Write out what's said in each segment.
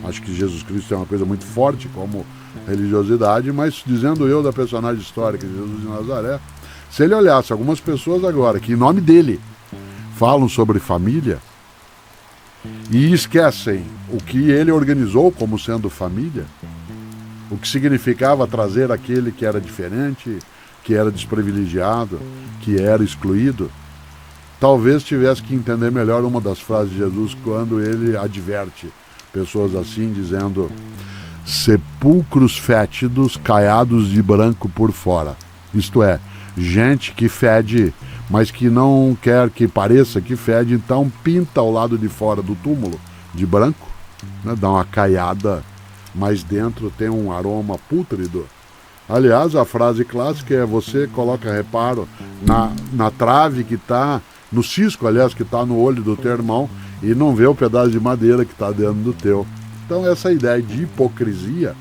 Acho que Jesus Cristo é uma coisa muito forte como religiosidade, mas dizendo eu da personagem histórica de Jesus de Nazaré, se ele olhasse algumas pessoas agora que em nome dele falam sobre família e esquecem o que ele organizou como sendo família, o que significava trazer aquele que era diferente, que era desprivilegiado, que era excluído, talvez tivesse que entender melhor uma das frases de Jesus quando ele adverte pessoas assim, dizendo: sepulcros fétidos, caiados de branco por fora. Isto é, gente que fede, mas que não quer que pareça que fede, então pinta ao lado de fora do túmulo de branco, né, dá uma caiada, mas dentro tem um aroma pútrido. Aliás, a frase clássica é: você coloca reparo na trave que está, no cisco, aliás, que está no olho do teu irmão, e não vê o pedaço de madeira que está dentro do teu. Então essa ideia de hipocrisia,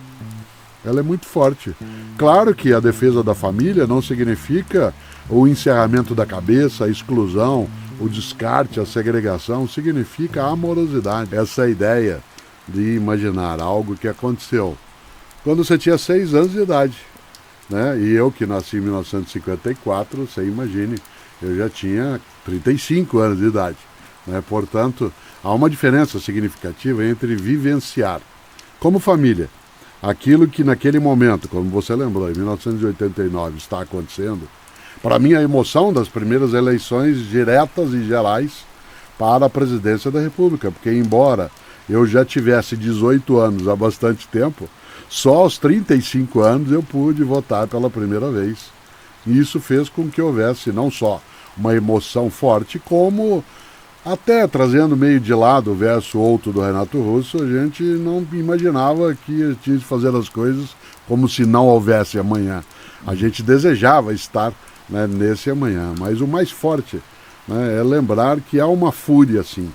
ela é muito forte. Claro que a defesa da família não significa o encerramento da cabeça, a exclusão, o descarte, a segregação, significa a amorosidade. Essa ideia de imaginar algo que aconteceu quando você tinha 6 anos de idade, né? E eu que nasci em 1954, você imagine, eu já tinha 35 anos de idade, né? Portanto, há uma diferença significativa entre vivenciar como família aquilo que naquele momento, como você lembrou, em 1989 está acontecendo. Para mim, a emoção das primeiras eleições diretas e gerais para a presidência da República, porque embora eu já tivesse 18 anos há bastante tempo, só aos 35 anos eu pude votar pela primeira vez. E isso fez com que houvesse não só uma emoção forte, como até trazendo meio de lado o verso outro do Renato Russo, a gente não imaginava que tinha de fazer as coisas como se não houvesse amanhã. A gente desejava estar, né, nesse amanhã, mas o mais forte, né, é lembrar que há uma fúria assim.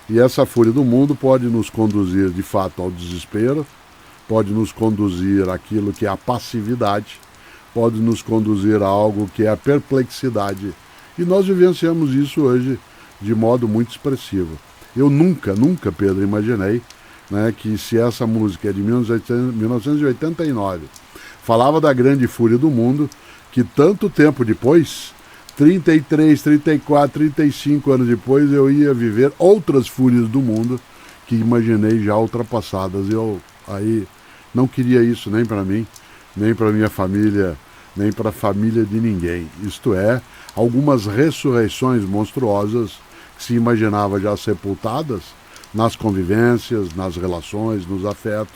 E essa fúria do mundo pode nos conduzir de fato ao desespero, pode nos conduzir àquilo que é a passividade, pode nos conduzir a algo que é a perplexidade. E nós vivenciamos isso hoje de modo muito expressivo. Eu nunca, Pedro, imaginei, né, que se essa música é de 1989, falava da grande fúria do mundo, que tanto tempo depois, 33, 34, 35 anos depois, eu ia viver outras fúrias do mundo que imaginei já ultrapassadas. Eu aí não queria isso nem para mim, nem para minha família, nem para a família de ninguém. Isto é, algumas ressurreições monstruosas que se imaginava já sepultadas nas convivências, nas relações, nos afetos,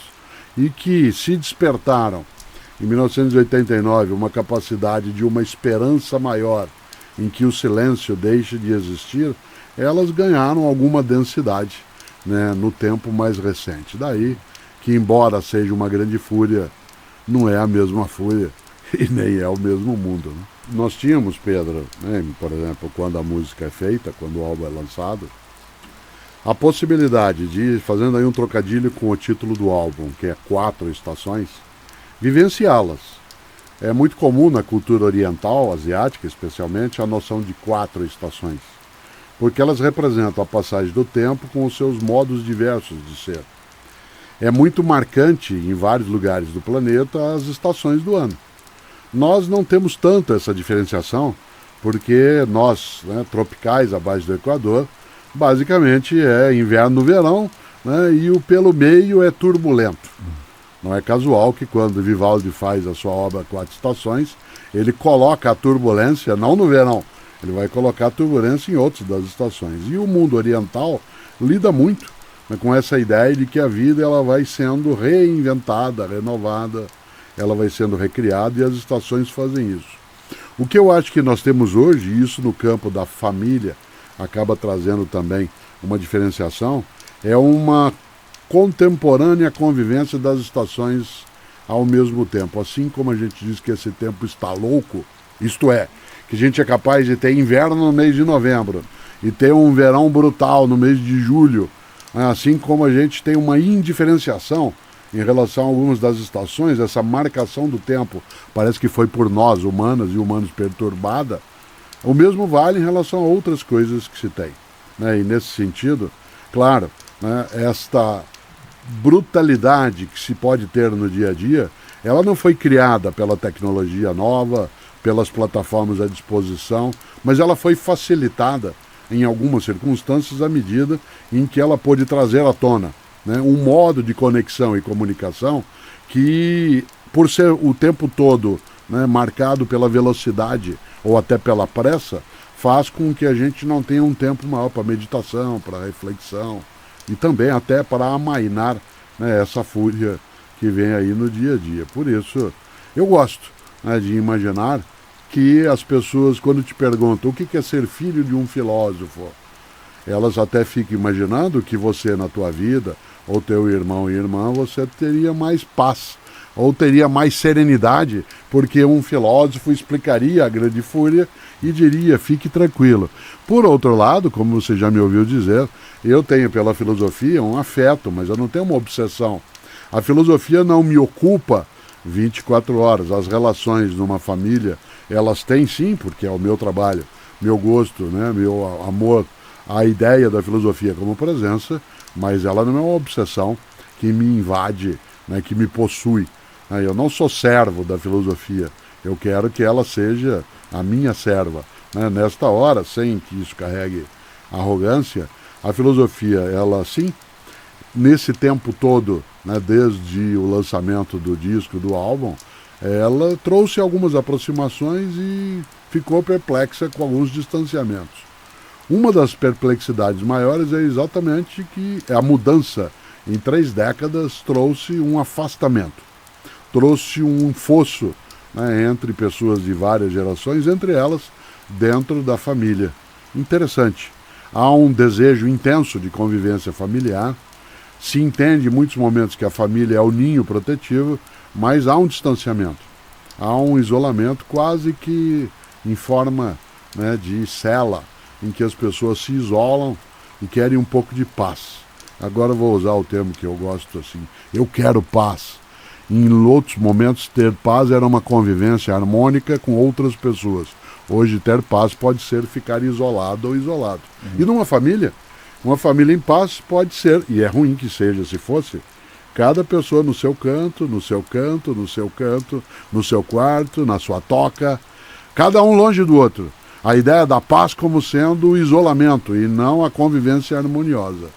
e que se despertaram em 1989 uma capacidade de uma esperança maior em que o silêncio deixe de existir, elas ganharam alguma densidade, né, no tempo mais recente. Daí que, embora seja uma grande fúria, não é a mesma fúria e nem é o mesmo mundo, né? Nós tínhamos, Pedro, né, por exemplo, quando a música é feita, quando o álbum é lançado, a possibilidade de, fazendo aí um trocadilho com o título do álbum, que é 4 estações, vivenciá-las. É muito comum na cultura oriental, asiática especialmente, a noção de 4 estações, porque elas representam a passagem do tempo com os seus modos diversos de ser. É muito marcante em vários lugares do planeta as estações do ano. Nós não temos tanto essa diferenciação, porque nós, né, tropicais abaixo do Equador, basicamente é inverno, verão, né, e o pelo meio é turbulento. Não é casual que quando Vivaldi faz a sua obra 4 estações, ele coloca a turbulência não no verão, ele vai colocar a turbulência em outras das estações. E o mundo oriental lida muito, né, com essa ideia de que a vida ela vai sendo reinventada, renovada, ela vai sendo recriada, e as estações fazem isso. O que eu acho que nós temos hoje, e isso no campo da família acaba trazendo também uma diferenciação, é uma contemporânea convivência das estações ao mesmo tempo. Assim como a gente diz que esse tempo está louco, isto é, que a gente é capaz de ter inverno no mês de novembro e ter um verão brutal no mês de julho, assim como a gente tem uma indiferenciação em relação a algumas das estações, essa marcação do tempo parece que foi por nós, humanas e humanos, perturbada. O mesmo vale em relação a outras coisas que se tem, né? E nesse sentido, claro, né, esta brutalidade que se pode ter no dia a dia, ela não foi criada pela tecnologia nova, pelas plataformas à disposição, mas ela foi facilitada em algumas circunstâncias à medida em que ela pôde trazer à tona, né, um modo de conexão e comunicação que, por ser o tempo todo, né, marcado pela velocidade ou até pela pressa, faz com que a gente não tenha um tempo maior para meditação, para reflexão e também até para amainar, né, essa fúria que vem aí no dia a dia. Por isso, eu gosto, né, de imaginar que as pessoas, quando te perguntam o que é ser filho de um filósofo, elas até ficam imaginando que você, na tua vida, ou teu irmão e irmã, você teria mais paz, ou teria mais serenidade, porque um filósofo explicaria a grande fúria e diria, fique tranquilo. Por outro lado, como você já me ouviu dizer, eu tenho pela filosofia um afeto, mas eu não tenho uma obsessão. A filosofia não me ocupa 24 horas. As relações numa família, elas têm sim, porque é o meu trabalho, meu gosto, né, meu amor, a ideia da filosofia como presença, mas ela não é uma obsessão que me invade, né, que me possui. Eu não sou servo da filosofia, eu quero que ela seja a minha serva. Nesta hora, sem que isso carregue arrogância, a filosofia, ela sim, nesse tempo todo, né, desde o lançamento do disco, do álbum, ela trouxe algumas aproximações e ficou perplexa com alguns distanciamentos. Uma das perplexidades maiores é exatamente que a mudança em 3 décadas trouxe um afastamento, trouxe um fosso, né, entre pessoas de várias gerações, entre elas dentro da família. Interessante. Há um desejo intenso de convivência familiar, se entende em muitos momentos que a família é o ninho protetivo, mas há um distanciamento, há um isolamento quase que em forma, né, de cela, em que as pessoas se isolam e querem um pouco de paz. Agora eu vou usar o termo que eu gosto assim, eu quero paz. Em outros momentos, ter paz era uma convivência harmônica com outras pessoas. Hoje, ter paz pode ser ficar isolado ou isolado. E numa família, uma família em paz pode ser, e é ruim que seja se fosse, cada pessoa no seu canto, no seu canto, no seu canto, no seu quarto, na sua toca, cada um longe do outro. A ideia da paz como sendo o isolamento e não a convivência harmoniosa.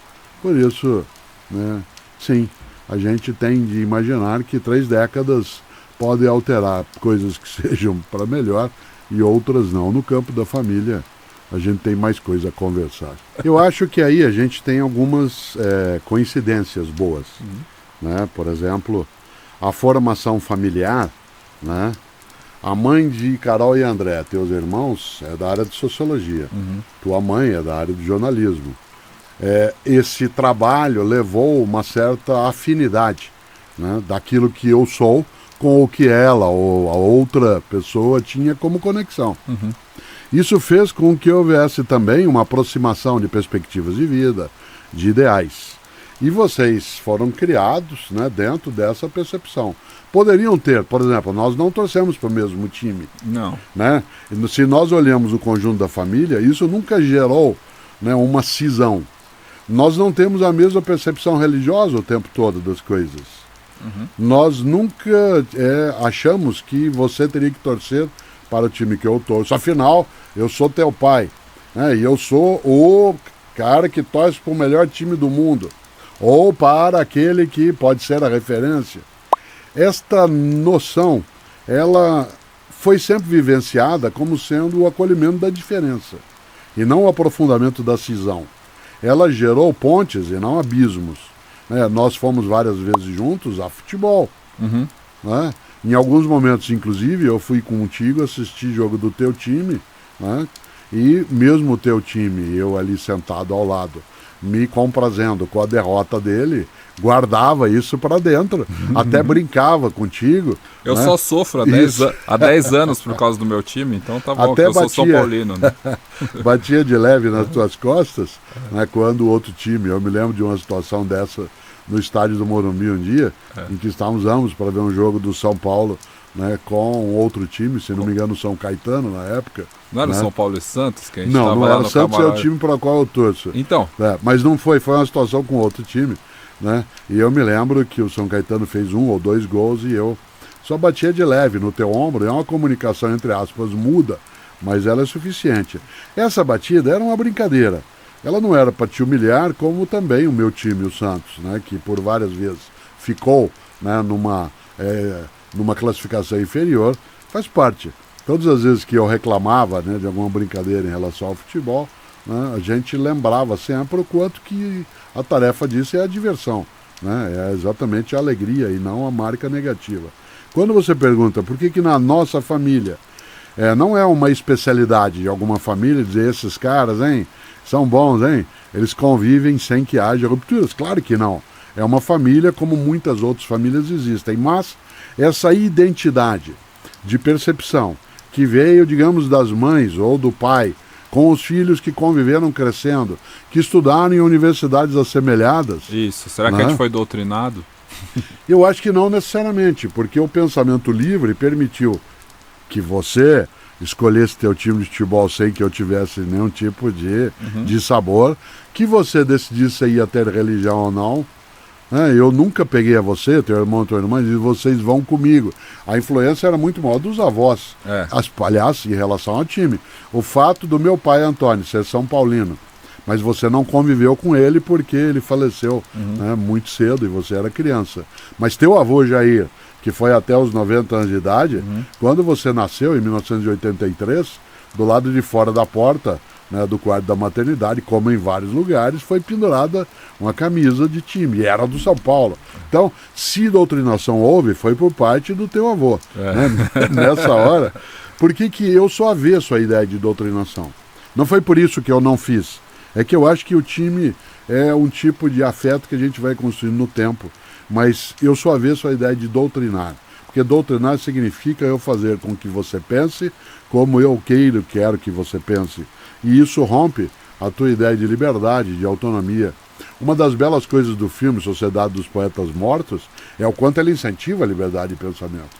Por isso, né, sim, a gente tem de imaginar que 3 décadas podem alterar coisas que sejam para melhor e outras não. No campo da família, a gente tem mais coisa a conversar. Eu acho que aí a gente tem algumas coincidências boas. Né? Por exemplo, a formação familiar, né? A mãe de Carol e André, teus irmãos, é da área de sociologia. Tua mãe é da área de jornalismo. Esse trabalho levou uma certa afinidade, né, daquilo que eu sou com o que ela ou a outra pessoa tinha como conexão. Isso fez com que houvesse também uma aproximação de perspectivas de vida, de ideais. E vocês foram criados, né, dentro dessa percepção. Poderiam ter, por exemplo, nós não torcemos para o mesmo time. Não. Né? Se nós olhamos o conjunto da família, isso nunca gerou, né, uma cisão. Nós não temos a mesma percepção religiosa o tempo todo das coisas. Nós nunca achamos que você teria que torcer para o time que eu torço. Afinal, eu sou teu pai, né, e eu sou o cara que torce para o melhor time do mundo. Ou para aquele que pode ser a referência. Esta noção, ela foi sempre vivenciada como sendo o acolhimento da diferença, e não o aprofundamento da cisão. Ela gerou pontes e não abismos. Né? Nós fomos várias vezes juntos a futebol. Né? Em alguns momentos, inclusive, eu fui contigo assistir jogo do teu time, né? E mesmo o teu time, eu ali sentado ao lado, me comprazendo com a derrota dele, guardava isso para dentro, até brincava contigo. Eu, né, só sofro há 10 anos por causa do meu time, então tá bom, até eu sou São Paulino. Né? Batia de leve nas tuas costas, né, quando o outro time, eu me lembro de uma situação dessa no estádio do Morumbi um dia, em que estávamos ambos para ver um jogo do São Paulo, né, com outro time, se não me engano, São Caetano na época. Não era, né, São Paulo e Santos que a gente não era Santos, é o time para o qual eu torço. Então. Mas não foi uma situação com outro time. né? E eu me lembro que o São Caetano fez 1 ou 2 gols e eu só batia de leve no teu ombro. É uma comunicação, entre aspas, muda, mas ela é suficiente. Essa batida era uma brincadeira. Ela não era para te humilhar, como também o meu time, o Santos, né? Que por várias vezes ficou, né, numa classificação inferior, faz parte. Todas as vezes que eu reclamava, né, de alguma brincadeira em relação ao futebol, né, a gente lembrava sempre o quanto que a tarefa disso é a diversão, né, é exatamente a alegria e não a marca negativa. Quando você pergunta por que na nossa família não é uma especialidade de alguma família dizer esses caras, hein, são bons, hein, eles convivem sem que haja rupturas, claro que não. É uma família como muitas outras famílias existem, mas essa identidade de percepção que veio, digamos, das mães ou do pai, com os filhos que conviveram crescendo, que estudaram em universidades assemelhadas. Isso, será que a gente foi doutrinado? Eu acho que não necessariamente, porque o pensamento livre permitiu que você escolhesse teu time de futebol sem que eu tivesse nenhum tipo de sabor, que você decidisse se ia ter religião ou não. Eu nunca peguei a você, teu irmão, tua irmã, e disse, vocês vão comigo. A influência era muito maior dos avós, aliás, em relação ao time. O fato do meu pai, Antônio, ser São Paulino, mas você não conviveu com ele porque ele faleceu muito cedo e você era criança. Mas teu avô Jair, que foi até os 90 anos de idade, quando você nasceu, em 1983, do lado de fora da porta, né, do quarto da maternidade, como em vários lugares, foi pendurada uma camisa de time, e era do São Paulo. Então, se doutrinação houve, foi por parte do teu avô. Né? Nessa hora, por que eu sou avesso à ideia de doutrinação? Não foi por isso que eu não fiz. É que eu acho que o time é um tipo de afeto que a gente vai construindo no tempo, mas eu sou avesso à ideia de doutrinar. Porque doutrinar significa eu fazer com que você pense como eu quero que você pense. E isso rompe a tua ideia de liberdade, de autonomia. Uma das belas coisas do filme Sociedade dos Poetas Mortos é o quanto ela incentiva a liberdade de pensamento.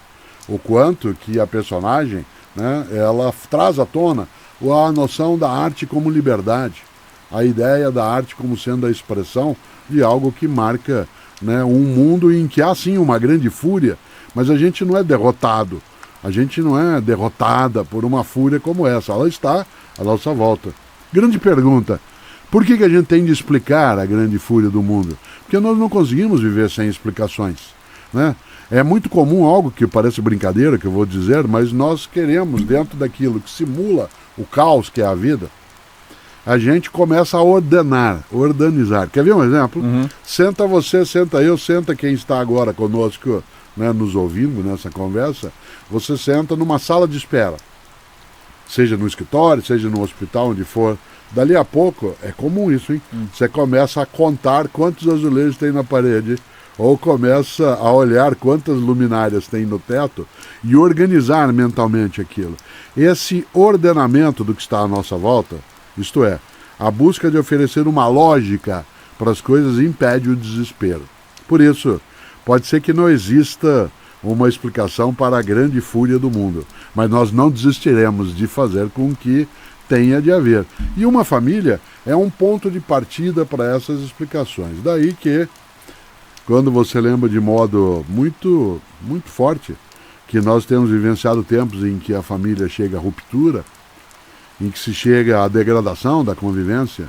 O quanto que a personagem, né, ela traz à tona a noção da arte como liberdade. A ideia da arte como sendo a expressão de algo que marca, né, um mundo em que há sim uma grande fúria, mas a gente não é derrotado. A gente não é derrotada por uma fúria como essa. Ela está à nossa volta. Grande pergunta. Por que a gente tem de explicar a grande fúria do mundo? Porque nós não conseguimos viver sem explicações, né? É muito comum algo que parece brincadeira, que eu vou dizer, mas nós queremos, dentro daquilo que simula o caos que é a vida, a gente começa a organizar. Quer ver um exemplo? Senta você, senta eu, senta quem está agora conosco, né, nos ouvindo nessa conversa. Você senta numa sala de espera, seja no escritório, seja no hospital, onde for. Dali a pouco, é comum isso, hein? Você começa a contar quantos azulejos tem na parede, ou começa a olhar quantas luminárias tem no teto e organizar mentalmente aquilo. Esse ordenamento do que está à nossa volta, isto é, a busca de oferecer uma lógica para as coisas, impede o desespero. Por isso, pode ser que não exista uma explicação para a grande fúria do mundo, mas nós não desistiremos de fazer com que tenha de haver. E uma família é um ponto de partida para essas explicações. Daí que, quando você lembra de modo muito, muito forte, que nós temos vivenciado tempos em que a família chega à ruptura, em que se chega à degradação da convivência,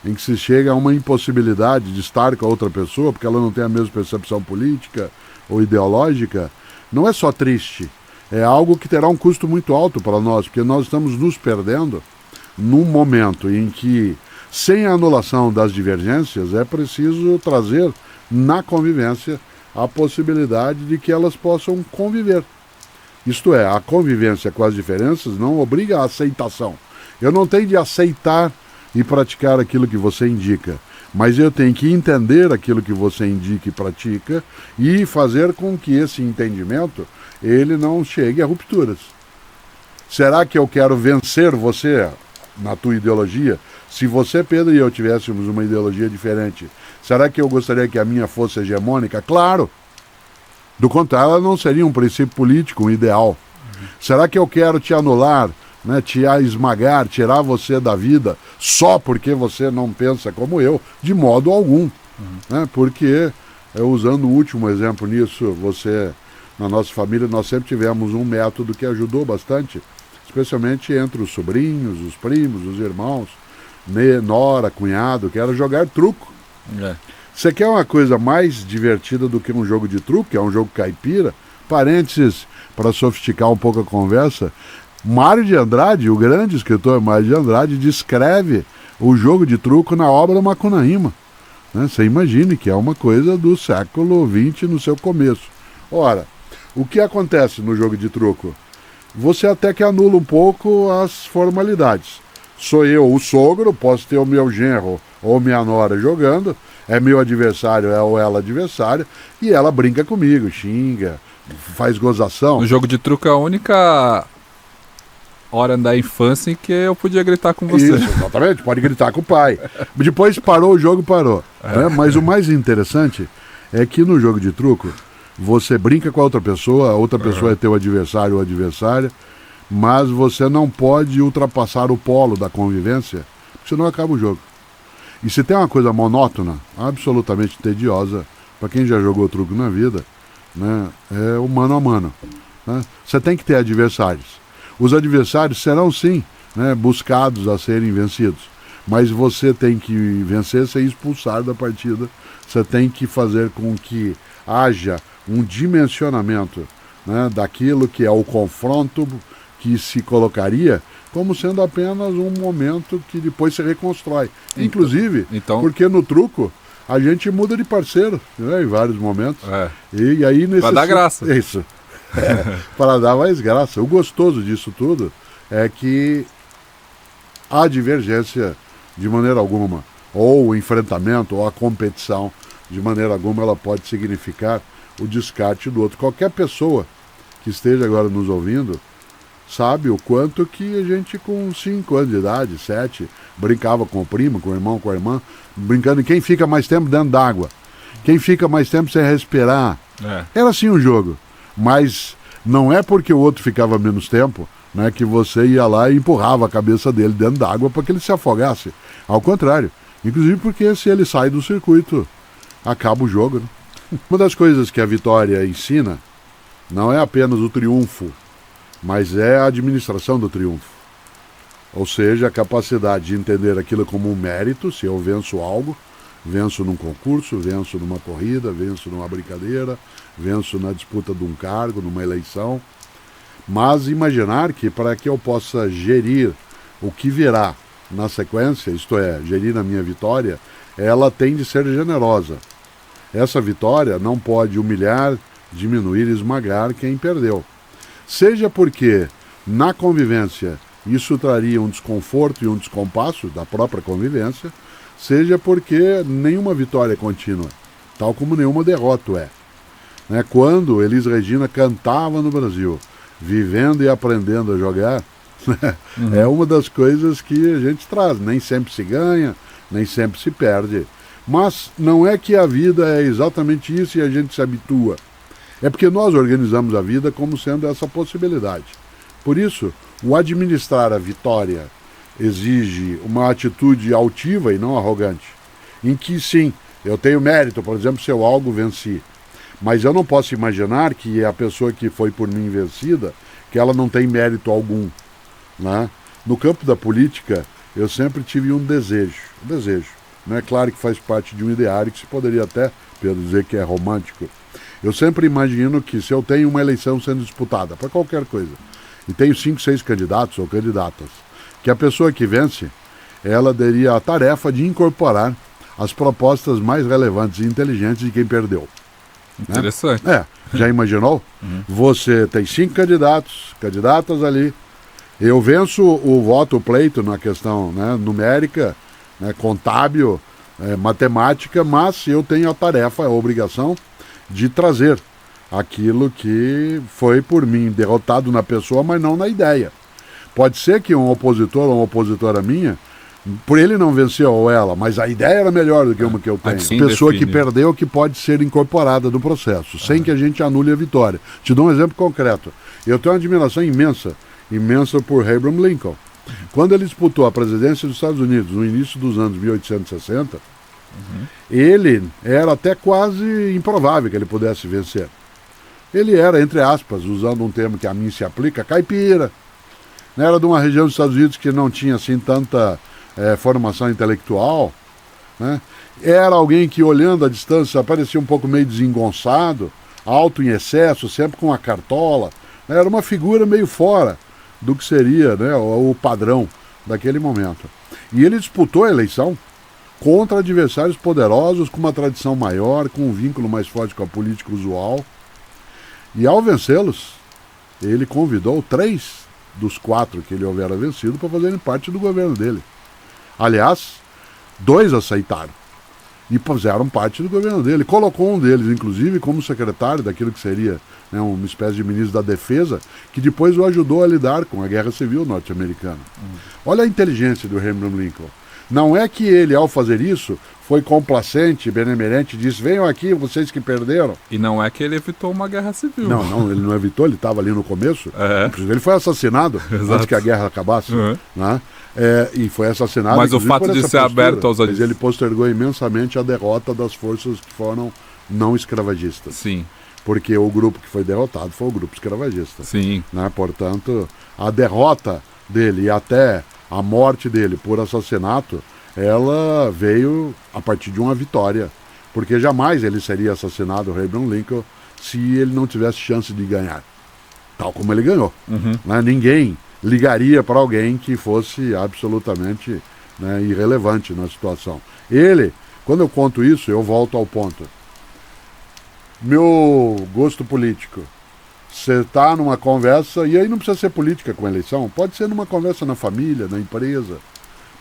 em que se chega a uma impossibilidade de estar com a outra pessoa, porque ela não tem a mesma percepção política ou ideológica, não é só triste, é algo que terá um custo muito alto para nós, porque nós estamos nos perdendo num momento em que, sem a anulação das divergências, é preciso trazer na convivência a possibilidade de que elas possam conviver. Isto é, a convivência com as diferenças não obriga a aceitação. Eu não tenho de aceitar e praticar aquilo que você indica, mas eu tenho que entender aquilo que você indica e pratica e fazer com que esse entendimento ele não chegue a rupturas. Será que eu quero vencer você na tua ideologia? Se você, Pedro, e eu tivéssemos uma ideologia diferente, será que eu gostaria que a minha fosse hegemônica? Claro! Do contrário, ela não seria um princípio político, um ideal. Será que eu quero te anular, né, te esmagar, tirar você da vida só porque você não pensa como eu? De modo algum. né? Porque, usando o último exemplo nisso, na nossa família, nós sempre tivemos um método que ajudou bastante, especialmente entre os sobrinhos, os primos, os irmãos, nora, cunhado, que era jogar truco. Você quer uma coisa mais divertida do que um jogo de truco, que é um jogo caipira? Parênteses, para sofisticar um pouco a conversa, Mário de Andrade, o grande escritor Mário de Andrade, descreve o jogo de truco na obra Macunaíma. Né? Você imagine que é uma coisa do século XX no seu começo. Ora, o que acontece no jogo de truco? Você até que anula um pouco as formalidades. Sou eu o sogro, posso ter o meu genro ou minha nora jogando, é meu adversário, é ou ela adversária, e ela brinca comigo, xinga, faz gozação. No jogo de truco é a única hora da infância em que eu podia gritar com você. Isso, exatamente, pode gritar com o pai. Depois parou, o jogo parou. Né? Mas o mais interessante é que no jogo de truco, você brinca com a outra pessoa é teu adversário ou adversária, mas você não pode ultrapassar o polo da convivência, porque senão acaba o jogo. E se tem uma coisa monótona, absolutamente tediosa, para quem já jogou truco na vida, né, é o mano a mano. Né? Você tem que ter adversários. Os adversários serão sim, né, buscados a serem vencidos, mas você tem que vencer sem expulsar da partida. Você tem que fazer com que haja um dimensionamento, né, daquilo que é o confronto que se colocaria como sendo apenas um momento que depois se reconstrói. Inclusive, porque no truco a gente muda de parceiro, né, em vários momentos. E aí para dar graça. Isso. Para dar mais graça. O gostoso disso tudo é que a divergência, de maneira alguma, ou o enfrentamento, ou a competição, de maneira alguma, ela pode significar o descarte do outro. Qualquer pessoa que esteja agora nos ouvindo sabe o quanto que a gente com 5 anos de idade, 7, brincava com o primo, com o irmão, com a irmã, brincando em quem fica mais tempo dentro d'água, quem fica mais tempo sem respirar. Era assim um jogo, mas não é porque o outro ficava menos tempo, né, que você ia lá e empurrava a cabeça dele dentro d'água para que ele se afogasse. Ao contrário, inclusive porque se ele sai do circuito, acaba o jogo. Né? Uma das coisas que a vitória ensina não é apenas o triunfo, mas é a administração do triunfo. Ou seja, a capacidade de entender aquilo como um mérito, se eu venço algo, venço num concurso, venço numa corrida, venço numa brincadeira, venço na disputa de um cargo, numa eleição. Mas imaginar que para que eu possa gerir o que virá na sequência, isto é, gerir a minha vitória, ela tem de ser generosa. Essa vitória não pode humilhar, diminuir e esmagar quem perdeu. Seja porque, na convivência, isso traria um desconforto e um descompasso da própria convivência, seja porque nenhuma vitória é contínua, tal como nenhuma derrota é. Né? Quando Elis Regina cantava no Brasil, vivendo e aprendendo a jogar, é uma das coisas que a gente traz. Nem sempre se ganha, nem sempre se perde. Mas não é que a vida é exatamente isso e a gente se habitua. É porque nós organizamos a vida como sendo essa possibilidade. Por isso, o administrar a vitória exige uma atitude altiva e não arrogante, em que sim, eu tenho mérito, por exemplo, se eu algo venci, mas eu não posso imaginar que a pessoa que foi por mim vencida, que ela não tem mérito algum. Né? No campo da política, eu sempre tive um desejo, né? Claro que faz parte de um ideário que se poderia até, Pedro, dizer que é romântico. Eu sempre imagino que se eu tenho uma eleição sendo disputada para qualquer coisa, e tenho 5, 6 candidatos ou candidatas, que a pessoa que vence, ela teria a tarefa de incorporar as propostas mais relevantes e inteligentes de quem perdeu. Interessante. Né? Já imaginou? Você tem 5 candidatas ali, eu venço o voto, o pleito na questão, né, numérica, né, contábil, matemática, mas eu tenho a tarefa, a obrigação de trazer aquilo que foi por mim derrotado na pessoa, mas não na ideia. Pode ser que um opositor ou uma opositora minha, por ele não venceu ou ela, mas a ideia era melhor do que uma que eu tenho. Assim pessoa define. Que perdeu que pode ser incorporada no processo, sem que a gente anule a vitória. Te dou um exemplo concreto. Eu tenho uma admiração imensa por Abraham Lincoln. Quando ele disputou a presidência dos Estados Unidos no início dos anos 1860, Ele era até quase improvável que ele pudesse vencer. Ele era, entre aspas, usando um termo que a mim se aplica, caipira. Era de uma região dos Estados Unidos que não tinha assim tanta formação intelectual, né? Era alguém que, olhando à distância, parecia um pouco meio desengonçado, alto em excesso, sempre com uma cartola. Era uma figura meio fora do que seria, né, o padrão daquele momento. E ele disputou a eleição contra adversários poderosos, com uma tradição maior, com um vínculo mais forte com a política usual. E ao vencê-los, ele convidou 3 dos 4 que ele houvera vencido para fazerem parte do governo dele. Aliás, 2 aceitaram e fizeram parte do governo dele. Colocou um deles, inclusive, como secretário daquilo que seria, né, uma espécie de ministro da Defesa, que depois o ajudou a lidar com a Guerra Civil norte-americana. Olha a inteligência do Abraham Lincoln. Não é que ele, ao fazer isso, foi complacente, benemerente, disse, venham aqui, vocês que perderam. E não é que ele evitou uma guerra civil. Não, ele não evitou, ele estava ali no começo. Inclusive, ele foi assassinado antes que a guerra acabasse. Né? E foi assassinado. Mas o fato de ser aberto aos... Mas ele postergou imensamente a derrota das forças que foram não escravagistas. Sim. Porque o grupo que foi derrotado foi o grupo escravagista. Sim. Né? Portanto, a derrota dele e até a morte dele por assassinato, ela veio a partir de uma vitória. Porque jamais ele seria assassinado, o Abraham Lincoln, se ele não tivesse chance de ganhar. Tal como ele ganhou. Né? Ninguém ligaria para alguém que fosse absolutamente, né, irrelevante na situação. Ele, quando eu conto isso, eu volto ao ponto. Meu gosto político. Você está numa conversa, e aí não precisa ser política com eleição, pode ser numa conversa na família, na empresa,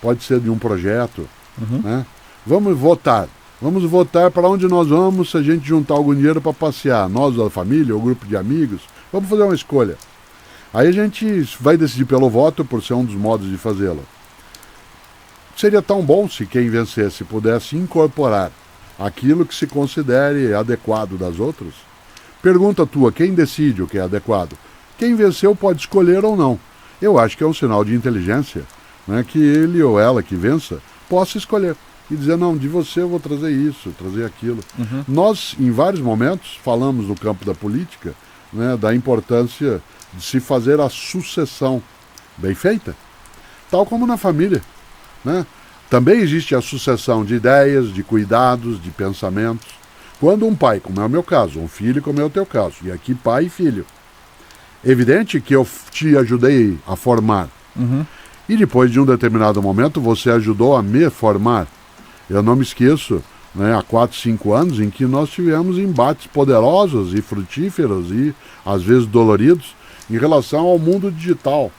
pode ser de um projeto. Né? Vamos votar. Vamos votar para onde nós vamos se a gente juntar algum dinheiro para passear. Nós, a família, ou grupo de amigos, vamos fazer uma escolha. Aí a gente vai decidir pelo voto, por ser um dos modos de fazê-lo. Seria tão bom se quem vencesse pudesse incorporar aquilo que se considere adequado das outras. Pergunta tua, quem decide o que é adequado? Quem venceu pode escolher ou não. Eu acho que é um sinal de inteligência, né, que ele ou ela que vença possa escolher. E dizer, não, de você eu vou trazer isso, trazer aquilo. Nós, em vários momentos, falamos no campo da política, né, da importância de se fazer a sucessão bem feita, tal como na família. Né? Também existe a sucessão de ideias, de cuidados, de pensamentos. Quando um pai, como é o meu caso, um filho, como é o teu caso, e aqui pai e filho, evidente que eu te ajudei a formar, e depois de um determinado momento você ajudou a me formar. Eu não me esqueço, né, há 4, 5 anos em que nós tivemos embates poderosos e frutíferos e às vezes doloridos em relação ao mundo digital,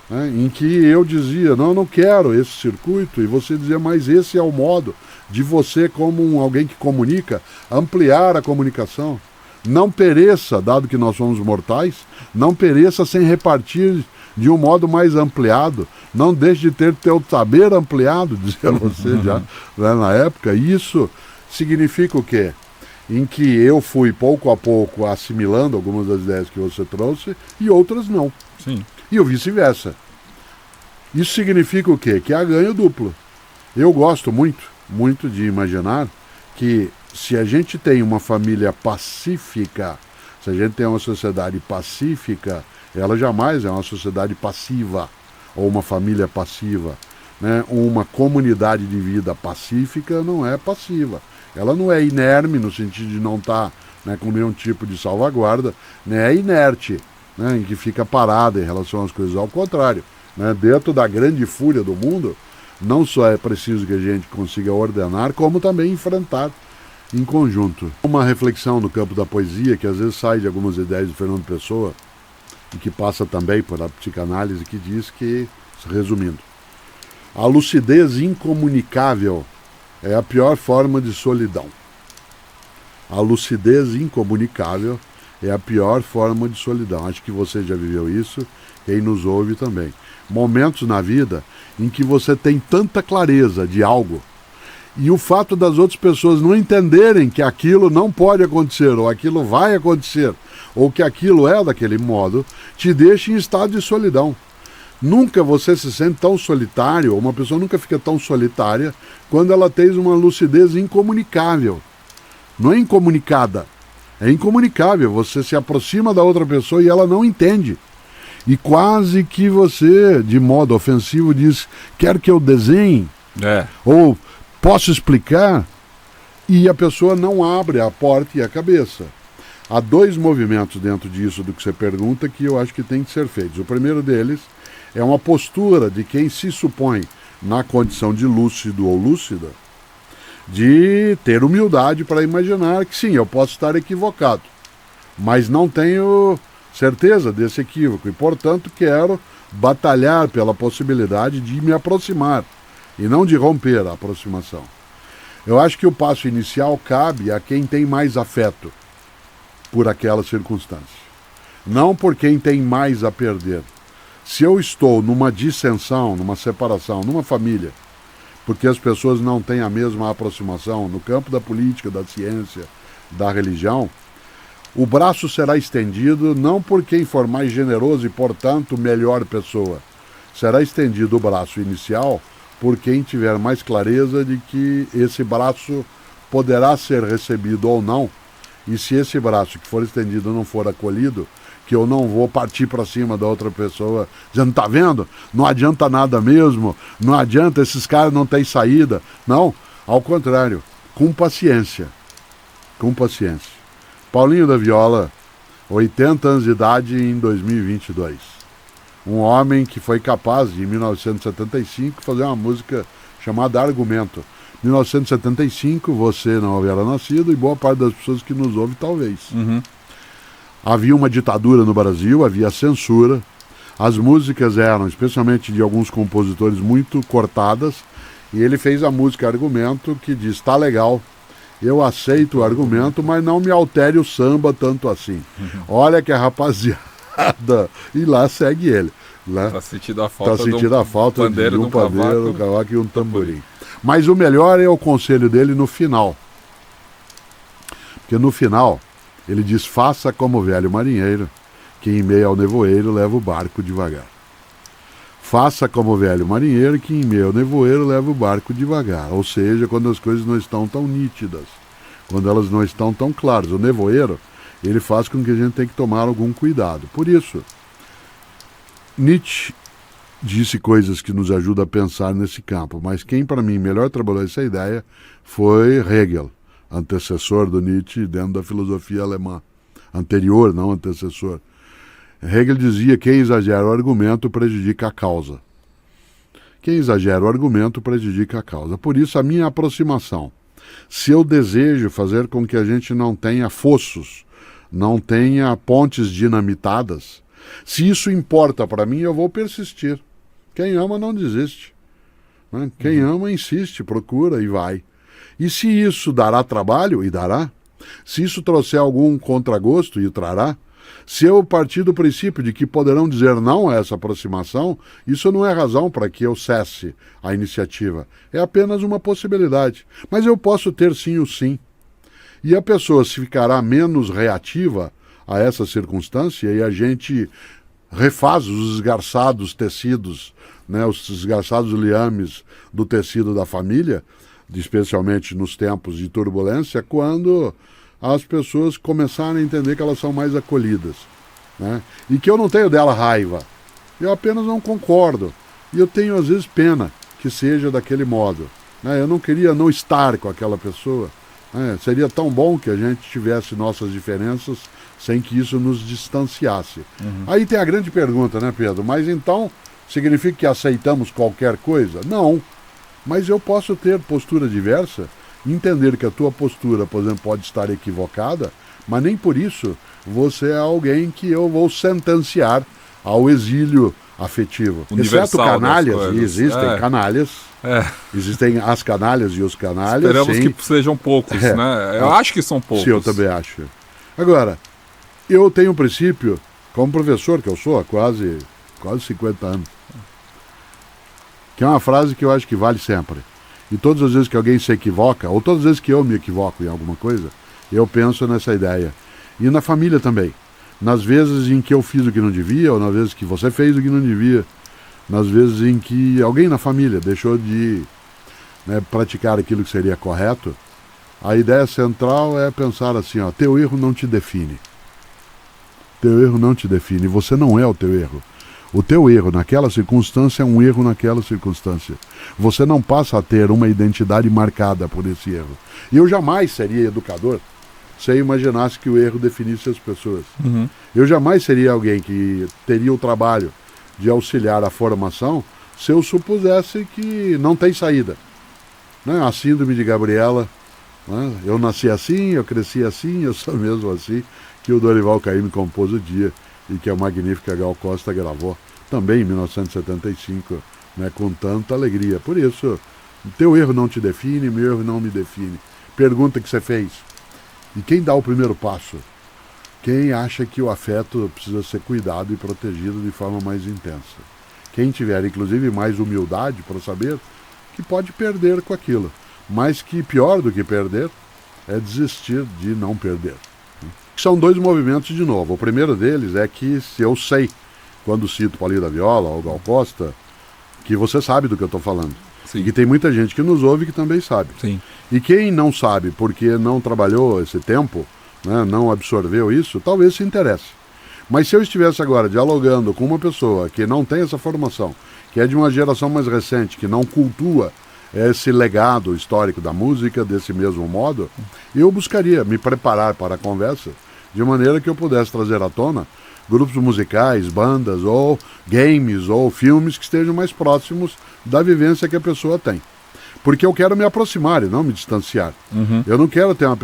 né, em que eu dizia, não, eu não quero esse circuito, e você dizia, mas esse é o modo de você, como alguém que comunica, ampliar a comunicação. Não pereça, dado que nós somos mortais, não pereça sem repartir de um modo mais ampliado. Não deixe de ter teu saber ampliado, dizia você já, né, na época. Isso significa o quê? Em que eu fui pouco a pouco assimilando algumas das ideias que você trouxe e outras não. Sim. E o vice-versa. Isso significa o quê? Que há ganho duplo. Eu gosto muito de imaginar que se a gente tem uma família pacífica, se a gente tem uma sociedade pacífica, ela jamais é uma sociedade passiva ou uma família passiva. Né? Uma comunidade de vida pacífica não é passiva. Ela não é inerme no sentido de não estar, né, com nenhum tipo de salvaguarda, né? É inerte, né, em que fica parada em relação às coisas. Ao contrário, né, dentro da grande fúria do mundo, não só é preciso que a gente consiga ordenar, como também enfrentar em conjunto. Uma reflexão no campo da poesia, que às vezes sai de algumas ideias de Fernando Pessoa, e que passa também por a psicanálise, que diz que, resumindo, a lucidez incomunicável é a pior forma de solidão. A lucidez incomunicável é a pior forma de solidão. Acho que você já viveu isso, quem nos ouve também. Momentos na vida em que você tem tanta clareza de algo e o fato das outras pessoas não entenderem que aquilo não pode acontecer, ou aquilo vai acontecer, ou que aquilo é daquele modo, te deixa em estado de solidão. Nunca você se sente tão solitário, uma pessoa nunca fica tão solitária quando ela tem uma lucidez incomunicável. Não é incomunicada, é incomunicável. Você se aproxima da outra pessoa e ela não entende. E quase que você, de modo ofensivo, diz: quer que eu desenhe? Ou posso explicar? E a pessoa não abre a porta e a cabeça. Há dois movimentos dentro disso do que você pergunta que eu acho que tem que ser feitos. O primeiro deles é uma postura de quem se supõe na condição de lúcido ou lúcida, de ter humildade para imaginar que sim, eu posso estar equivocado, mas não tenho certeza desse equívoco e, portanto, quero batalhar pela possibilidade de me aproximar e não de romper a aproximação. Eu acho que o passo inicial cabe a quem tem mais afeto por aquela circunstância, não por quem tem mais a perder. Se eu estou numa dissensão, numa separação, numa família, porque as pessoas não têm a mesma aproximação no campo da política, da ciência, da religião, o braço será estendido não por quem for mais generoso e, portanto, melhor pessoa. Será estendido o braço inicial por quem tiver mais clareza de que esse braço poderá ser recebido ou não, e se esse braço que for estendido não for acolhido, que eu não vou partir para cima da outra pessoa, dizendo: tá vendo? Não adianta nada mesmo, não adianta, esses caras não têm saída. Não, ao contrário, com paciência. Com paciência. Paulinho da Viola, 80 anos de idade em 2022. Um homem que foi capaz, em 1975, fazer uma música chamada Argumento. 1975, você não era nascido e boa parte das pessoas que nos ouvem, talvez. Havia uma ditadura no Brasil, havia censura. As músicas eram, especialmente de alguns compositores, muito cortadas. E ele fez a música Argumento, que diz: tá legal, eu aceito o argumento, mas não me altere o samba tanto assim. Olha que a rapaziada... E lá segue ele. Lá tá sentindo a falta, de um pandeiro, um cavaco e um tamborim. Mas o melhor é o conselho dele no final. Porque no final, ele diz: faça como o velho marinheiro, que em meio ao nevoeiro leva o barco devagar. Faça como o velho marinheiro, que em meio ao nevoeiro leva o barco devagar. Ou seja, quando as coisas não estão tão nítidas, quando elas não estão tão claras. O nevoeiro, ele faz com que a gente tenha que tomar algum cuidado. Por isso, Nietzsche disse coisas que nos ajudam a pensar nesse campo, mas quem para mim melhor trabalhou essa ideia foi Hegel, antecessor do Nietzsche dentro da filosofia alemã. Anterior, não antecessor. Hegel dizia: quem exagera o argumento prejudica a causa. Quem exagera o argumento prejudica a causa. Por isso, a minha aproximação, se eu desejo fazer com que a gente não tenha fossos, não tenha pontes dinamitadas, se isso importa para mim, eu vou persistir. Quem ama não desiste. Né? Quem ama insiste, procura e vai. E se isso dará trabalho, e dará, se isso trouxer algum contragosto, e trará, se eu partir do princípio de que poderão dizer não a essa aproximação, isso não é razão para que eu cesse a iniciativa. É apenas uma possibilidade. Mas eu posso ter sim o sim. E a pessoa se ficará menos reativa a essa circunstância e a gente refaz os esgarçados tecidos, né, os esgarçados liames do tecido da família, especialmente nos tempos de turbulência, quando as pessoas começarem a entender que elas são mais acolhidas, né? E que eu não tenho dela raiva, eu apenas não concordo, e eu tenho às vezes pena que seja daquele modo, né? Eu não queria não estar com aquela pessoa, né? Seria tão bom que a gente tivesse nossas diferenças sem que isso nos distanciasse. Aí tem a grande pergunta, né, Pedro? Mas então significa que aceitamos qualquer coisa? Não, mas eu posso ter postura diversa, entender que a tua postura, por exemplo, pode estar equivocada, mas nem por isso você é alguém que eu vou sentenciar ao exílio afetivo. Exceto canalhas, e existem canalhas, existem as canalhas e os canalhas. Esperamos sim, que sejam poucos, né? Eu acho que são poucos. Sim, eu também acho. Agora, eu tenho um princípio, como professor que eu sou há quase 50 anos, que é uma frase que eu acho que vale sempre. E todas as vezes que alguém se equivoca, ou todas as vezes que eu me equivoco em alguma coisa, eu penso nessa ideia. E na família também. Nas vezes em que eu fiz o que não devia, ou nas vezes que você fez o que não devia. nas vezes em que alguém na família deixou de, né, praticar aquilo que seria correto, a ideia central é pensar assim, ó, teu erro não te define. Teu erro não te define, você não é o teu erro. O teu erro naquela circunstância é um erro naquela circunstância. Você não passa a ter uma identidade marcada por esse erro. E eu jamais seria educador se eu imaginasse que o erro definisse as pessoas. Uhum. Eu jamais seria alguém que teria o trabalho de auxiliar a formação se eu supusesse que não tem saída. Né? A síndrome de Gabriela, né? Eu nasci assim, eu cresci assim, eu sou mesmo assim, que o Dorival Caymmi compôs o dia e que a magnífica Gal Costa gravou também em 1975, né? Com tanta alegria. Por isso, teu erro não te define, meu erro não me define. Pergunta que você fez. E quem dá o primeiro passo? Quem acha que o afeto precisa ser cuidado e protegido de forma mais intensa? Quem tiver, inclusive, mais humildade para saber que pode perder com aquilo, mas que pior do que perder é desistir de não perder. São dois movimentos de novo. O primeiro deles é que se eu sei, quando cito Paulinho da Viola ou Gal Costa, que você sabe do que eu estou falando. Sim. E que tem muita gente que nos ouve que também sabe. Sim. E quem não sabe porque não trabalhou esse tempo, né, não absorveu isso, talvez se interesse. Mas se eu estivesse agora dialogando com uma pessoa que não tem essa formação, que é de uma geração mais recente, que não cultua esse legado histórico da música desse mesmo modo, eu buscaria me preparar para a conversa de maneira que eu pudesse trazer à tona grupos musicais, bandas ou games ou filmes que estejam mais próximos da vivência que a pessoa tem. Porque eu quero me aproximar e não me distanciar. Uhum. Eu não quero ter uma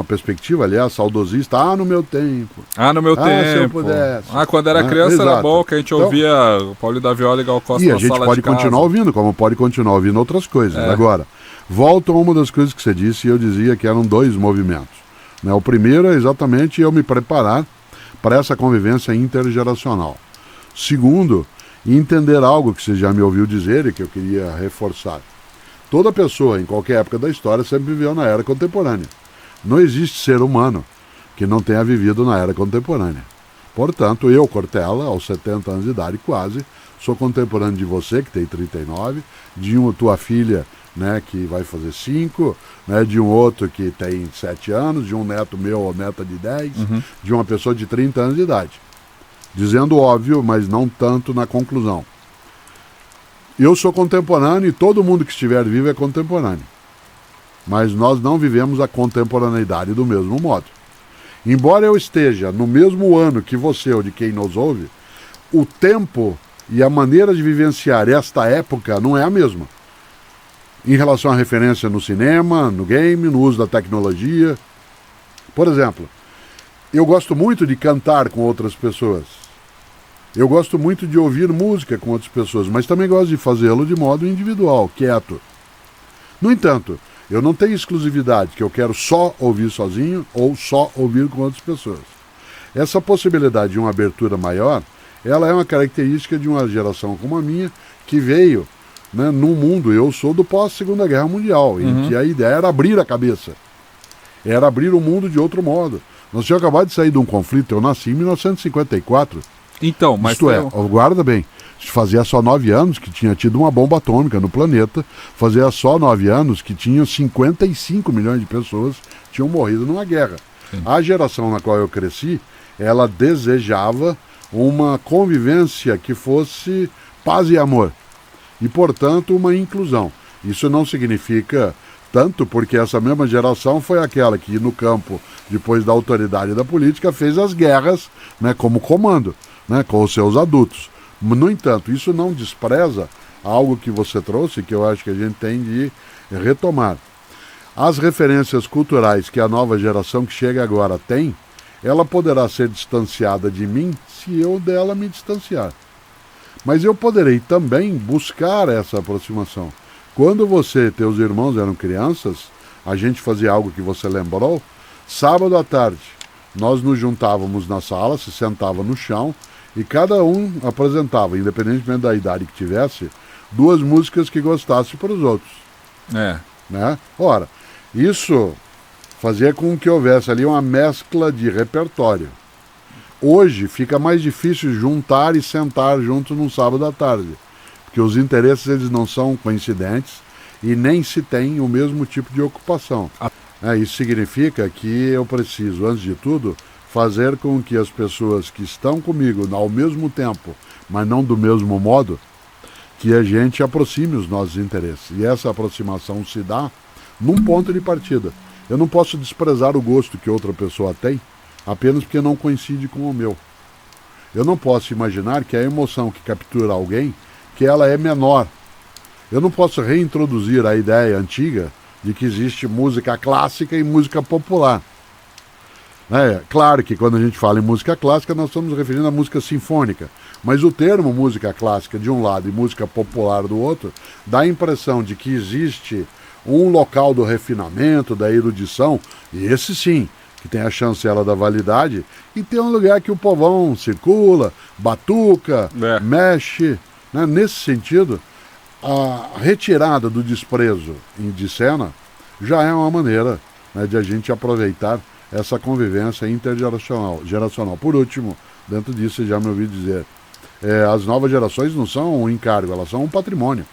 perspectiva, aliás, saudosista, no meu tempo. No meu tempo. Se eu pudesse. Quando era criança Exato. Era bom, que a gente ouvia o Paulinho da Viola e Gal Costa E na a gente sala pode de casa. continuar ouvindo, como pode continuar ouvindo outras coisas. Agora, volto a uma das coisas que você disse, e eu dizia que eram dois movimentos. Né? O primeiro é exatamente eu me preparar para essa convivência intergeracional. Segundo, entender algo que você já me ouviu dizer e que eu queria reforçar. Toda pessoa, em qualquer época da história, sempre viveu na era contemporânea. Não existe ser humano que não tenha vivido na era contemporânea. Portanto, eu, Cortella, aos 70 anos de idade quase, sou contemporâneo de você, que tem 39, de uma tua filha, né, que vai fazer 5, né, de um outro que tem 7 anos, de um neto meu ou neta de 10, de uma pessoa de 30 anos de idade. Dizendo óbvio, mas não tanto na conclusão. Eu sou contemporâneo e todo mundo que estiver vivo é contemporâneo. Mas nós não vivemos a contemporaneidade do mesmo modo. Embora eu esteja no mesmo ano que você ou de quem nos ouve, o tempo e a maneira de vivenciar esta época não é a mesma. Em relação à referência no cinema, no game, no uso da tecnologia. Por exemplo, eu gosto muito de cantar com outras pessoas. Eu gosto muito de ouvir música com outras pessoas, mas também gosto de fazê-lo de modo individual, quieto. No entanto, eu não tenho exclusividade, que eu quero só ouvir sozinho ou só ouvir com outras pessoas. Essa possibilidade de uma abertura maior, ela é uma característica de uma geração como a minha, que veio, né, num mundo, eu sou do pós-Segunda Guerra Mundial, em que a ideia era abrir a cabeça, era abrir o mundo de outro modo. Nós tínhamos acabado de sair de um conflito, eu nasci em 1954, Então, mas isto é, guarda bem, fazia só 9 anos que tinha tido uma bomba atômica no planeta, fazia só 9 anos que tinha 55 milhões de pessoas que tinham morrido numa guerra. Sim. A geração na qual eu cresci, ela desejava uma convivência que fosse paz e amor, e portanto uma inclusão. Isso não significa tanto porque essa mesma geração foi aquela que no campo, depois da autoridade da política, fez as guerras, né, como comando, né, com os seus adultos. No entanto, isso não despreza algo que você trouxe, que eu acho que a gente tem de retomar. As referências culturais que a nova geração que chega agora tem, ela poderá ser distanciada de mim se eu dela me distanciar. Mas eu poderei também buscar essa aproximação. Quando você e teus irmãos eram crianças, a gente fazia algo que você lembrou. Sábado à tarde, nós nos juntávamos na sala, se sentava no chão, e cada um apresentava, independentemente da idade que tivesse, 2 músicas que gostasse para os outros. Né? Ora, isso fazia com que houvesse ali uma mescla de repertório. hoje fica mais difícil juntar e sentar juntos num sábado à tarde, porque os interesses eles não são coincidentes e nem se tem o mesmo tipo de ocupação. Isso significa que eu preciso, antes de tudo, fazer com que as pessoas que estão comigo ao mesmo tempo, mas não do mesmo modo, que a gente aproxime os nossos interesses. E essa aproximação se dá num ponto de partida. Eu não posso desprezar o gosto que outra pessoa tem apenas porque não coincide com o meu. Eu não posso imaginar que a emoção que captura alguém, que ela é menor. Eu não posso reintroduzir a ideia antiga de que existe música clássica e música popular. Claro que quando a gente fala em música clássica, nós estamos nos referindo à música sinfônica, mas o termo música clássica de um lado e música popular do outro dá a impressão de que existe um local do refinamento, da erudição, e esse sim, que tem a chancela da validade, e tem um lugar que o povão circula, batuca, mexe. Nesse sentido, a retirada do desprezo de cena já é uma maneira de a gente aproveitar essa convivência intergeracional. Por último, dentro disso, você já me ouviu dizer, as novas gerações não são um encargo, elas são um patrimônio.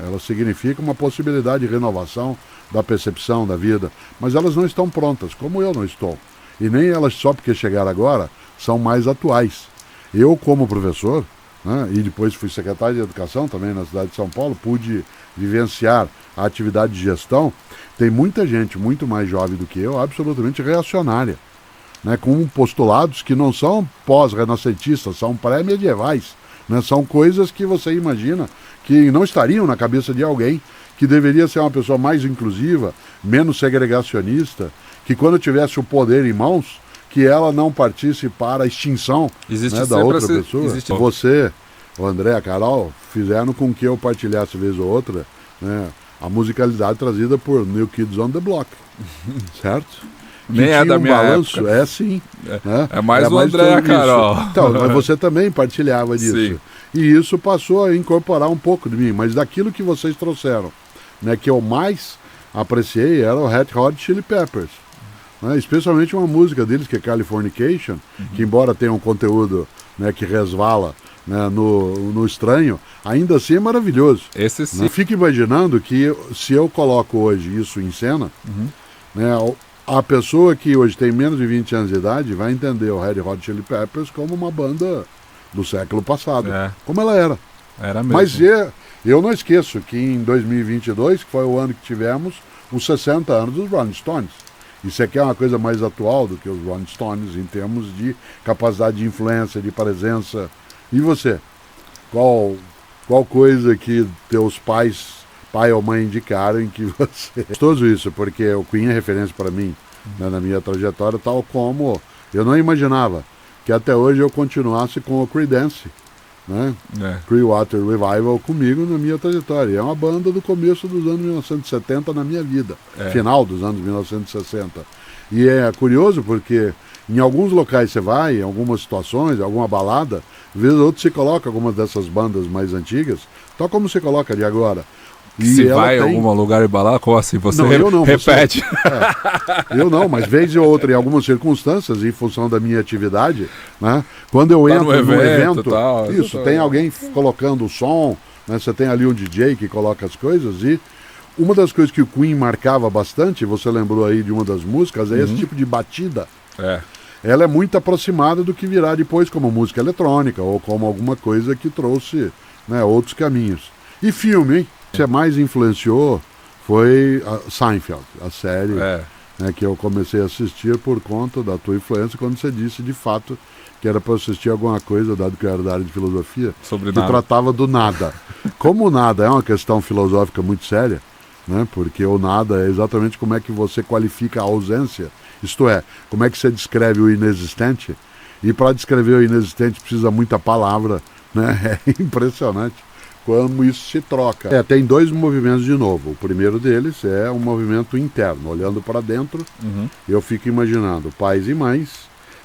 Elas significam uma possibilidade de renovação da percepção da vida, mas elas não estão prontas, como eu não estou. E nem elas, só porque chegaram agora, são mais atuais. Eu, como professor, e depois fui secretário de Educação também na cidade de São Paulo, pude vivenciar a atividade de gestão. Tem muita gente muito mais jovem do que eu, absolutamente reacionária, com postulados que não são pós-renascentistas, são pré-medievais, são coisas que você imagina que não estariam na cabeça de alguém que deveria ser uma pessoa mais inclusiva, menos segregacionista, que quando tivesse o poder em mãos, que ela não partisse para a extinção da outra pessoa. Você, o André, a Carol, fizeram com que eu partilhasse vez ou outra a musicalidade trazida por New Kids on the Block, certo? Nem é da minha balanço, época. É sim. É mais o André, a Carol. Então, mas você também partilhava disso. Sim. E isso passou a incorporar um pouco de mim, mas daquilo que vocês trouxeram, que eu mais apreciei era o Red Hot Chili Peppers. Especialmente uma música deles, que é Californication, que embora tenha um conteúdo que resvala no estranho, ainda assim é maravilhoso. Esse sim. Fico imaginando que se eu coloco hoje isso em cena, a pessoa que hoje tem menos de 20 anos de idade vai entender o Red Hot Chili Peppers como uma banda do século passado, como ela era. Era mesmo. Mas eu não esqueço que em 2022, que foi o ano que tivemos os 60 anos dos Rolling Stones. Isso aqui é uma coisa mais atual do que os Rolling Stones em termos de capacidade de influência, de presença. E você? Qual coisa que teus pai ou mãe indicaram em que você... É gostoso isso, porque o Queen é referência para mim, na minha trajetória, tal como eu não imaginava que até hoje eu continuasse com o Creedence, Clearwater Revival comigo na minha trajetória. É uma banda do começo dos anos 1970 na minha vida, final dos anos 1960. E é curioso porque em alguns locais você vai, em algumas situações, alguma balada, às vezes outro se coloca algumas dessas bandas mais antigas, tal como se coloca de agora. E se vai em algum lugar e balar, como assim? Você repete? Eu não, mas vez ou outra, em algumas circunstâncias, em função da minha atividade, quando eu entro no evento, tal, tem alguém colocando o som, você tem ali um DJ que coloca as coisas, e uma das coisas que o Queen marcava bastante, você lembrou aí de uma das músicas, é esse tipo de batida. Ela é muito aproximada do que virá depois como música eletrônica, ou como alguma coisa que trouxe outros caminhos. E filme, hein? O que mais influenciou foi a Seinfeld, a série que eu comecei a assistir por conta da tua influência, quando você disse de fato que era para assistir alguma coisa, dado que eu era da área de filosofia, sobre que tratava do nada. Como o nada é uma questão filosófica muito séria, porque o nada é exatamente como é que você qualifica a ausência, isto é, como é que você descreve o inexistente, e para descrever o inexistente precisa muita palavra, é impressionante como isso se troca. Tem dois movimentos de novo. O primeiro deles é um movimento interno, olhando para dentro. Eu fico imaginando pais e mães,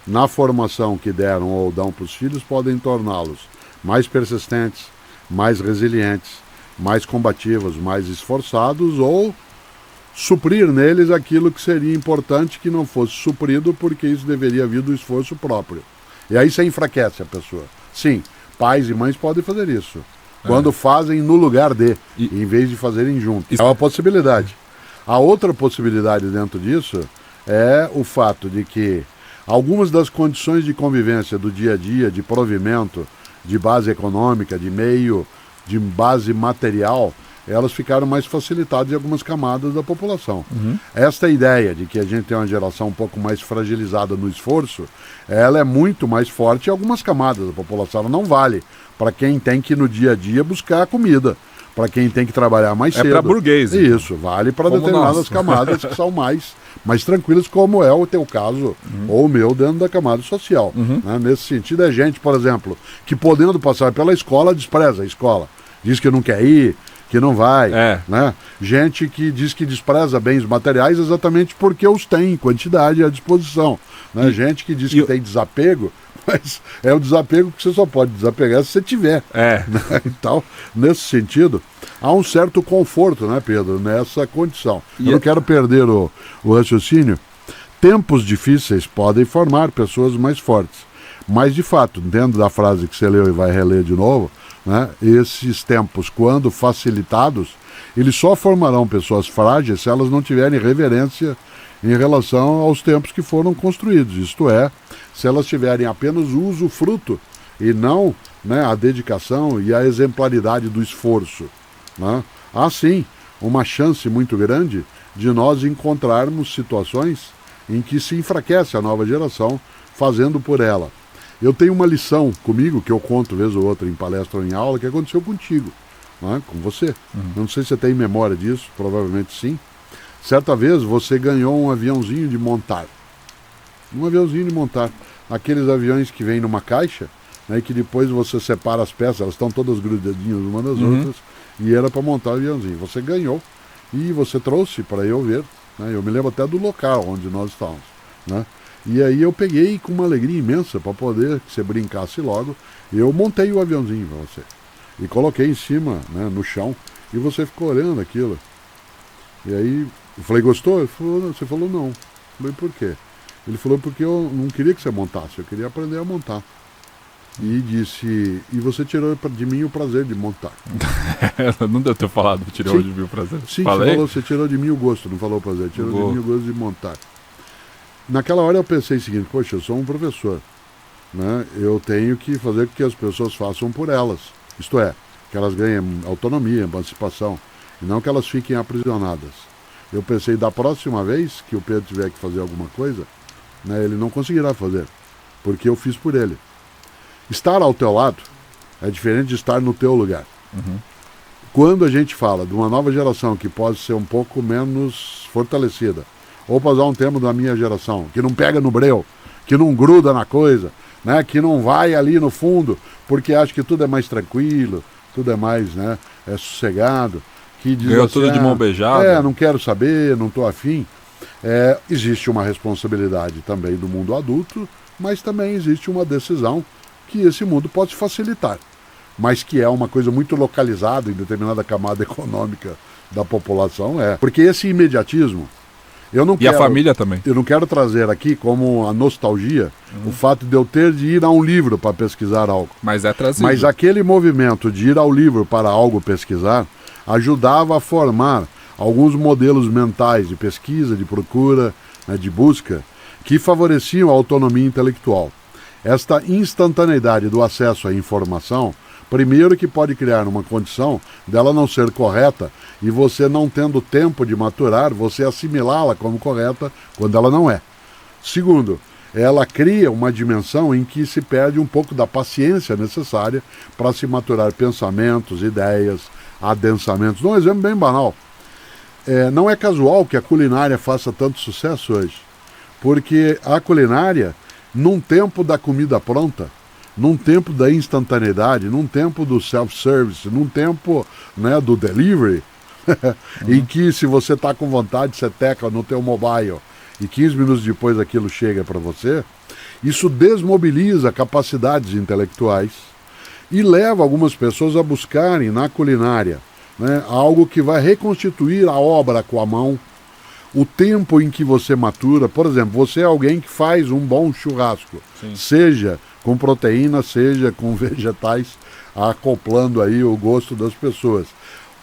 na formação que deram ou dão para os filhos, podem torná-los mais persistentes, mais resilientes, mais combativos, mais esforçados, ou suprir neles aquilo que seria importante que não fosse suprido, porque isso deveria vir do esforço próprio. E aí você enfraquece a pessoa. Sim, pais e mães podem fazer isso. Quando fazem no lugar de, em vez de fazerem juntos. É uma possibilidade. A outra possibilidade dentro disso é o fato de que algumas das condições de convivência do dia a dia, de provimento, de base econômica, de meio, de base material, elas ficaram mais facilitadas em algumas camadas da população. Esta ideia de que a gente tem uma geração um pouco mais fragilizada no esforço, ela é muito mais forte em algumas camadas da população. Ela não vale para quem tem que no dia a dia buscar comida, para quem tem que trabalhar mais cedo. É para burguês. Isso, vale para determinadas camadas que são mais tranquilas, como é o teu caso, ou o meu, dentro da camada social. Né? Nesse sentido, é gente, por exemplo, que podendo passar pela escola, despreza a escola. Diz que não quer ir, que não vai. Né? Gente que diz que despreza bens materiais exatamente porque os tem em quantidade à disposição. Né? Gente que diz que tem desapego, mas é o desapego que você só pode desapegar se você tiver. Né? Então, nesse sentido, há um certo conforto, né, Pedro, nessa condição. Eu não quero perder o raciocínio. Tempos difíceis podem formar pessoas mais fortes. Mas, de fato, dentro da frase que você leu e vai reler de novo, né, esses tempos, quando facilitados, eles só formarão pessoas frágeis se elas não tiverem reverência em relação aos tempos que foram construídos. Isto é, se elas tiverem apenas o usufruto e não, né, a dedicação e a exemplaridade do esforço. Né? Há sim uma chance muito grande de nós encontrarmos situações em que se enfraquece a nova geração fazendo por ela. Eu tenho uma lição comigo, que eu conto vez ou outra em palestra ou em aula, que aconteceu contigo, né, com você. Eu não sei se você tem memória disso, provavelmente sim. Certa vez você ganhou um aviãozinho de montar. Um aviãozinho de montar. Aqueles aviões que vêm numa caixa, né, que depois você separa as peças, elas estão todas grudadinhas uma das outras, e era para montar o aviãozinho. Você ganhou e você trouxe para eu ver. Né, eu me lembro até do local onde nós estávamos. Né, e aí eu peguei com uma alegria imensa para poder que você brincasse logo. Eu montei o aviãozinho para você. E coloquei em cima, né, no chão, e você ficou olhando aquilo. E aí eu falei, gostou? Ele falou, você falou não. Eu falei, por quê? Ele falou, porque eu não queria que você montasse, eu queria aprender a montar. E disse, e você tirou de mim o prazer de montar. Não deve ter falado, tirou de mim o prazer. Sim, você falou, você tirou de mim o gosto, não falou o prazer, tirou de mim o gosto de montar. Naquela hora eu pensei o seguinte, poxa, eu sou um professor, né? Eu tenho que fazer com que as pessoas façam por elas. Isto é, que elas ganhem autonomia, emancipação, e não que elas fiquem aprisionadas. Eu pensei, da próxima vez que o Pedro tiver que fazer alguma coisa, né, ele não conseguirá fazer, porque eu fiz por ele. Estar ao teu lado é diferente de estar no teu lugar. Quando a gente fala de uma nova geração que pode ser um pouco menos fortalecida, ou para usar um termo da minha geração, que não pega no breu, que não gruda na coisa, né, que não vai ali no fundo, porque acha que tudo é mais tranquilo, tudo é mais, né, sossegado, que diz ganhou assim, tudo de mão beijada. Não quero saber, não estou afim. Existe uma responsabilidade também do mundo adulto, mas também existe uma decisão que esse mundo pode facilitar, mas que é uma coisa muito localizada em determinada camada econômica da população. Porque esse imediatismo, a família também. Eu não quero trazer aqui como a nostalgia o fato de eu ter de ir a um livro para pesquisar algo. Mas é trazido. Mas aquele movimento de ir ao livro para algo pesquisar ajudava a formar alguns modelos mentais de pesquisa, de procura, né, de busca, que favoreciam a autonomia intelectual. Esta instantaneidade do acesso à informação, primeiro que pode criar uma condição dela não ser correta e você não tendo tempo de maturar, você assimilá-la como correta quando ela não é. Segundo, ela cria uma dimensão em que se perde um pouco da paciência necessária para se maturar pensamentos, ideias, adensamentos. Dou um exemplo bem banal. Não é casual que a culinária faça tanto sucesso hoje, porque a culinária, num tempo da comida pronta, num tempo da instantaneidade, num tempo do self-service, num tempo, né, do delivery, em que se você está com vontade, você teca no teu mobile e 15 minutos depois aquilo chega para você, isso desmobiliza capacidades intelectuais e leva algumas pessoas a buscarem na culinária, né, algo que vai reconstituir a obra com a mão, o tempo em que você matura. Por exemplo, você é alguém que faz um bom churrasco, seja com proteína, seja com vegetais, acoplando aí o gosto das pessoas.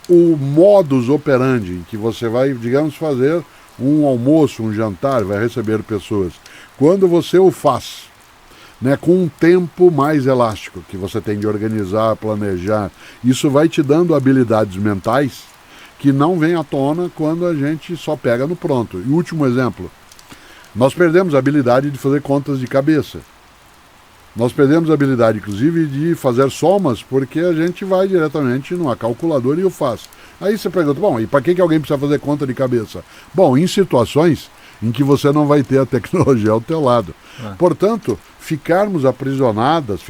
O modus operandi, em que você vai, digamos, fazer um almoço, um jantar, vai receber pessoas. Quando você o faz, né, com um tempo mais elástico, que você tem de organizar, planejar, isso vai te dando habilidades mentais que não vêm à tona quando a gente só pega no pronto. E último exemplo, nós perdemos a habilidade de fazer contas de cabeça. Nós perdemos a habilidade, inclusive, de fazer somas, porque a gente vai diretamente numa calculadora e o faz. Aí você pergunta, bom, e para que alguém precisa fazer conta de cabeça? Bom, em situações em que você não vai ter a tecnologia ao teu lado. Portanto, ficarmos aprisionados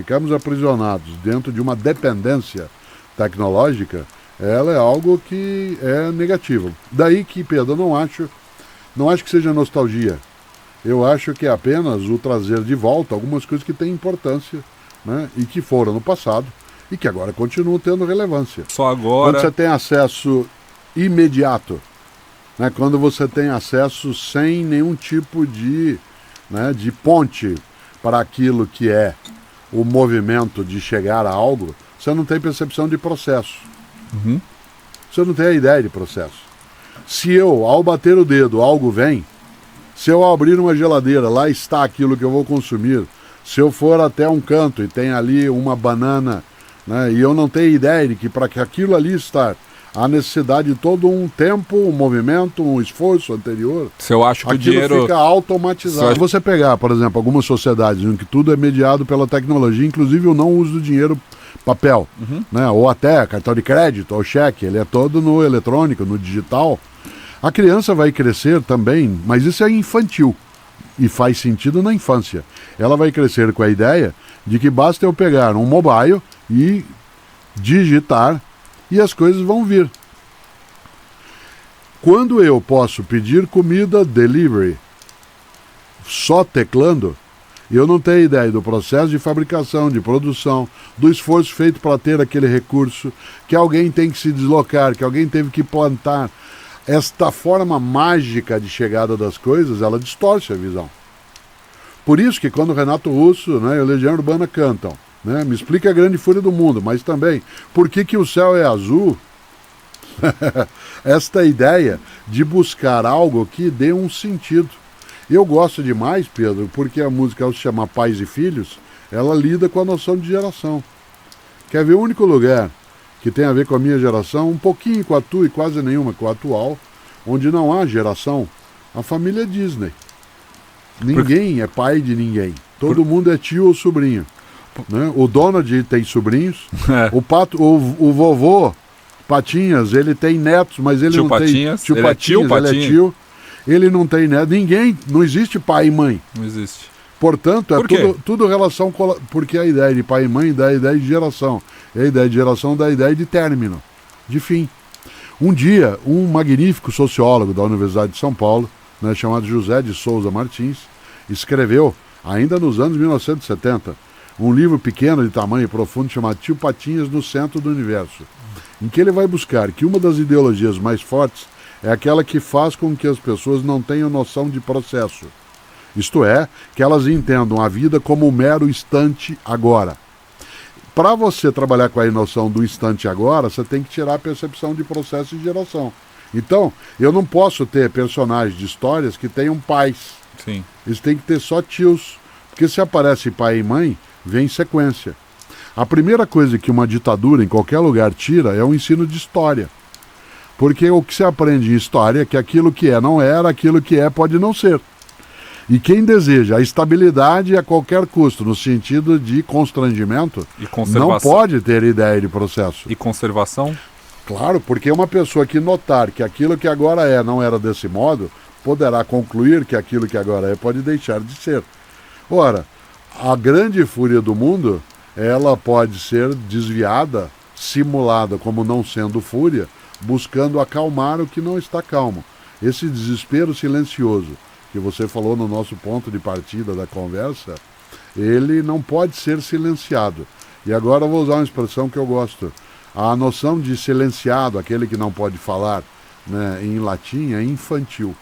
dentro de uma dependência tecnológica, ela é algo que é negativo. Daí que, Pedro, eu não acho que seja nostalgia. Eu acho que é apenas o trazer de volta algumas coisas que têm importância, né, e que foram no passado e que agora continuam tendo relevância. Só agora... Quando você tem acesso imediato, né, quando você tem acesso sem nenhum tipo de, né, de ponte para aquilo que é o movimento de chegar a algo, você não tem percepção de processo. Uhum. Você não tem a ideia de processo. Se eu, ao bater o dedo, algo vem, se eu abrir uma geladeira, lá está aquilo que eu vou consumir. Se eu for até um canto e tem ali uma banana, né, e eu não tenho ideia de que para que aquilo ali estar, há necessidade de todo um tempo, um movimento, um esforço anterior. Se eu acho que aquilo o dinheiro fica automatizado. Se você pegar, por exemplo, algumas sociedades em que tudo é mediado pela tecnologia, inclusive o não uso do dinheiro papel, né, ou até cartão de crédito ou cheque, ele é todo no eletrônico, no digital. A criança vai crescer também, mas isso é infantil e faz sentido na infância. Ela vai crescer com a ideia de que basta eu pegar um mobile e digitar e as coisas vão vir. Quando eu posso pedir comida delivery só teclando, eu não tenho ideia do processo de fabricação, de produção, do esforço feito para ter aquele recurso, que alguém tem que se deslocar, que alguém teve que plantar. Esta forma mágica de chegada das coisas, ela distorce a visão. Por isso que quando o Renato Russo, né, e a Legião Urbana cantam, né, me explica a grande fúria do mundo, mas também, por que o céu é azul? Esta ideia de buscar algo que dê um sentido. Eu gosto demais, Pedro, porque a música, ao se chamar Pais e Filhos, ela lida com a noção de geração. Quer ver o único lugar que tem a ver com a minha geração, um pouquinho com a tua e quase nenhuma com a atual, onde não há geração, a família Disney. Ninguém é pai de ninguém. Todo mundo é tio ou sobrinho. Né? O Donald tem sobrinhos, o vovô Patinhas, ele tem netos, mas ele tio não Patinhas, tem... ele é tio Patinhas. Ele é tio, ele não tem neto. Ninguém, não existe pai e mãe. Não existe. Portanto, é tudo relação, porque a ideia de pai e mãe dá a ideia de geração. E a ideia de geração dá a ideia de término, de fim. Um dia, um magnífico sociólogo da Universidade de São Paulo, né, chamado José de Souza Martins, escreveu, ainda nos anos 1970, um livro pequeno de tamanho profundo chamado Tio Patinhas no Centro do Universo, em que ele vai buscar que uma das ideologias mais fortes é aquela que faz com que as pessoas não tenham noção de processo. Isto é, que elas entendam a vida como um mero instante agora. Para você trabalhar com a noção do instante agora, você tem que tirar a percepção de processo de geração. Então, eu não posso ter personagens de histórias que tenham pais. Sim. Eles têm que ter só tios. Porque se aparece pai e mãe, vem sequência. A primeira coisa que uma ditadura em qualquer lugar tira é o ensino de história. Porque o que se aprende em história é que aquilo que é não era, aquilo que é pode não ser. E quem deseja a estabilidade a qualquer custo, no sentido de constrangimento, não pode ter ideia de processo. E conservação? Claro, porque uma pessoa que notar que aquilo que agora é não era desse modo, poderá concluir que aquilo que agora é pode deixar de ser. Ora, a grande fúria do mundo, ela pode ser desviada, simulada como não sendo fúria, buscando acalmar o que não está calmo. Esse desespero silencioso que você falou no nosso ponto de partida da conversa, ele não pode ser silenciado. E agora eu vou usar uma expressão que eu gosto. A noção de silenciado, aquele que não pode falar, né, em latim, é infantil.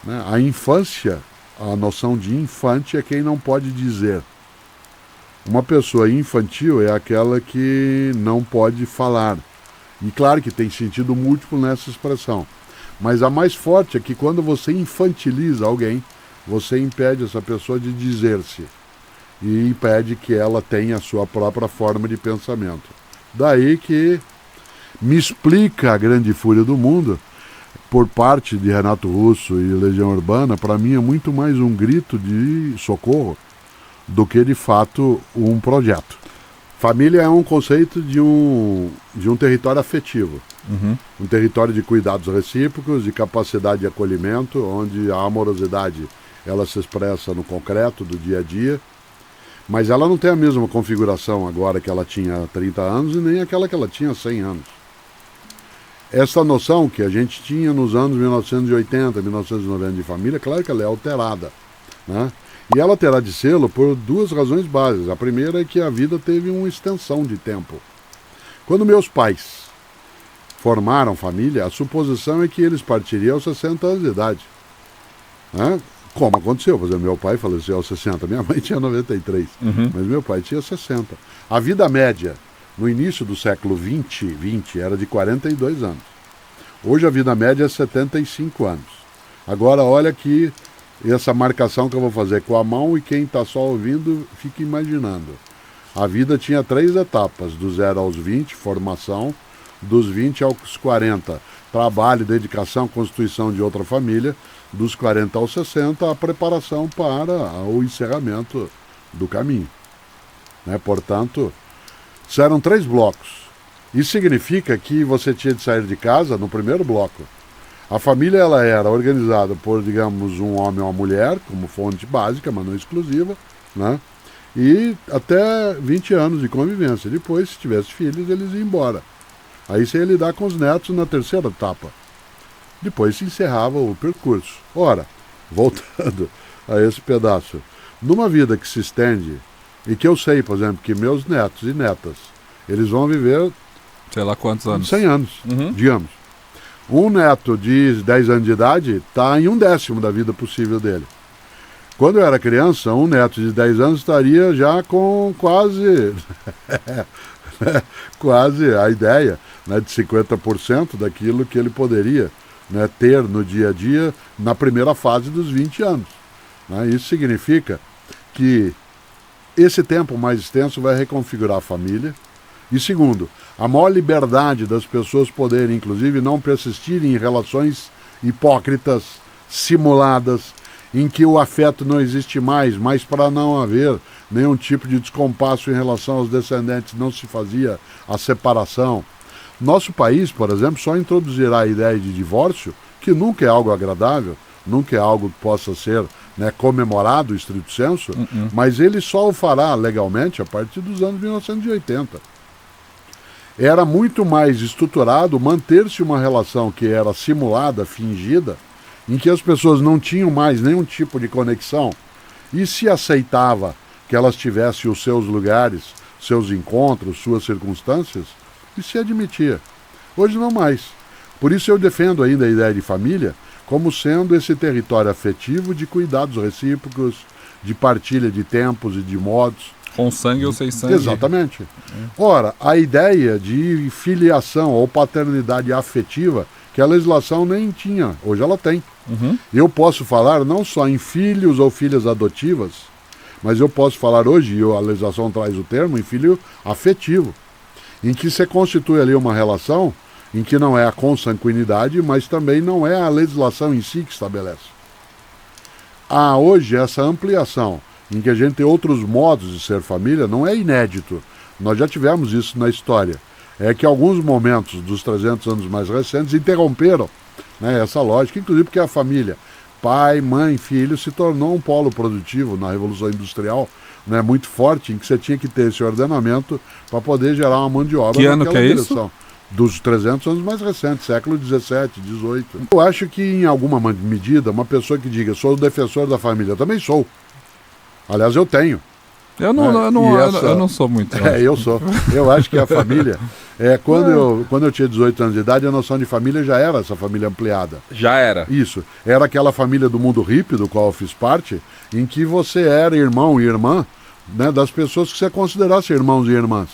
Né? A infância, a noção de infante é quem não pode dizer. Uma pessoa infantil é aquela que não pode falar. E claro que tem sentido múltiplo nessa expressão. Mas a mais forte é que quando você infantiliza alguém, você impede essa pessoa de dizer-se. E impede que ela tenha a sua própria forma de pensamento. Daí que me explica a grande fúria do mundo, por parte de Renato Russo e Legião Urbana, para mim é muito mais um grito de socorro do que de fato um projeto. Família é um conceito de um território afetivo, um território de cuidados recíprocos, de capacidade de acolhimento, onde a amorosidade ela se expressa no concreto do dia a dia, mas ela não tem a mesma configuração agora que ela tinha há 30 anos e nem aquela que ela tinha há 100 anos. Essa noção que a gente tinha nos anos 1980, 1990 de família, claro que ela é alterada, né? E ela terá de sê-lo por duas razões básicas. A primeira é que a vida teve uma extensão de tempo. Quando meus pais formaram família, a suposição é que eles partiriam aos 60 anos de idade, né? Como aconteceu, por exemplo, meu pai faleceu aos 60, minha mãe tinha 93, mas meu pai tinha 60. A vida média no início do século XX era de 42 anos. Hoje a vida média é 75 anos. Agora olha aqui essa marcação que eu vou fazer com a mão e quem está só ouvindo fica imaginando. A vida tinha 3 etapas, do 0 aos 20, formação, dos 20 aos 40, trabalho, dedicação, constituição de outra família, dos 40 aos 60, a preparação para o encerramento do caminho, né? Portanto, eram 3 blocos. Isso significa que você tinha de sair de casa no primeiro bloco. A família ela era organizada por, digamos, um homem ou uma mulher, como fonte básica, mas não exclusiva, né? E até 20 anos de convivência. Depois, se tivesse filhos, eles iam embora. Aí você ia lidar com os netos na terceira etapa. Depois se encerrava o percurso. Ora, voltando a esse pedaço, numa vida que se estende, e que eu sei, por exemplo, que meus netos e netas, eles vão viver... sei lá quantos anos. 100 anos, digamos. Um neto de 10 anos de idade está em 1/10 da vida possível dele. Quando eu era criança, um neto de 10 anos estaria já com quase... quase a ideia, né, de 50% daquilo que ele poderia, né, ter no dia a dia na primeira fase dos 20 anos. Né? Isso significa que esse tempo mais extenso vai reconfigurar a família. E segundo, a maior liberdade das pessoas poderem, inclusive, não persistirem em relações hipócritas, simuladas, em que o afeto não existe mais, mas para não haver nenhum tipo de descompasso em relação aos descendentes, não se fazia a separação. Nosso país, por exemplo, só introduzirá a ideia de divórcio, que nunca é algo agradável, nunca é algo que possa ser, né, comemorado, estrito senso, mas ele só o fará legalmente a partir dos anos 1980. Era muito mais estruturado manter-se uma relação que era simulada, fingida, em que as pessoas não tinham mais nenhum tipo de conexão e se aceitava que elas tivessem os seus lugares, seus encontros, suas circunstâncias, e se admitia. Hoje não mais. Por isso eu defendo ainda a ideia de família como sendo esse território afetivo de cuidados recíprocos, de partilha de tempos e de modos. Com sangue ou sem sangue. Exatamente. Ora, a ideia de filiação ou paternidade afetiva, que a legislação nem tinha, hoje ela tem. Eu posso falar não só em filhos ou filhas adotivas, mas eu posso falar hoje, e a legislação traz o termo, em filho afetivo, em que se constitui ali uma relação em que não é a consanguinidade, mas também não é a legislação em si que estabelece. Há hoje essa ampliação, em que a gente tem outros modos de ser família, não é inédito. Nós já tivemos isso na história. É que alguns momentos dos 300 anos mais recentes interromperam, né, essa lógica, inclusive porque a família, pai, mãe, filho, se tornou um polo produtivo na Revolução Industrial, né, muito forte, em que você tinha que ter esse ordenamento para poder gerar uma mão de obra. Que ano que é direção. Isso? Dos 300 anos mais recentes, século 17, 18. Eu acho que, em alguma medida, uma pessoa que diga, sou o defensor da família, eu também sou. Aliás, eu tenho. Eu não sou muito. Eu sou. Eu acho que a família... quando eu tinha 18 anos de idade, a noção de família já era essa família ampliada. Já era. Isso. Era aquela família do mundo hippie, do qual eu fiz parte, em que você era irmão e irmã né, das pessoas que você considerasse irmãos e irmãs.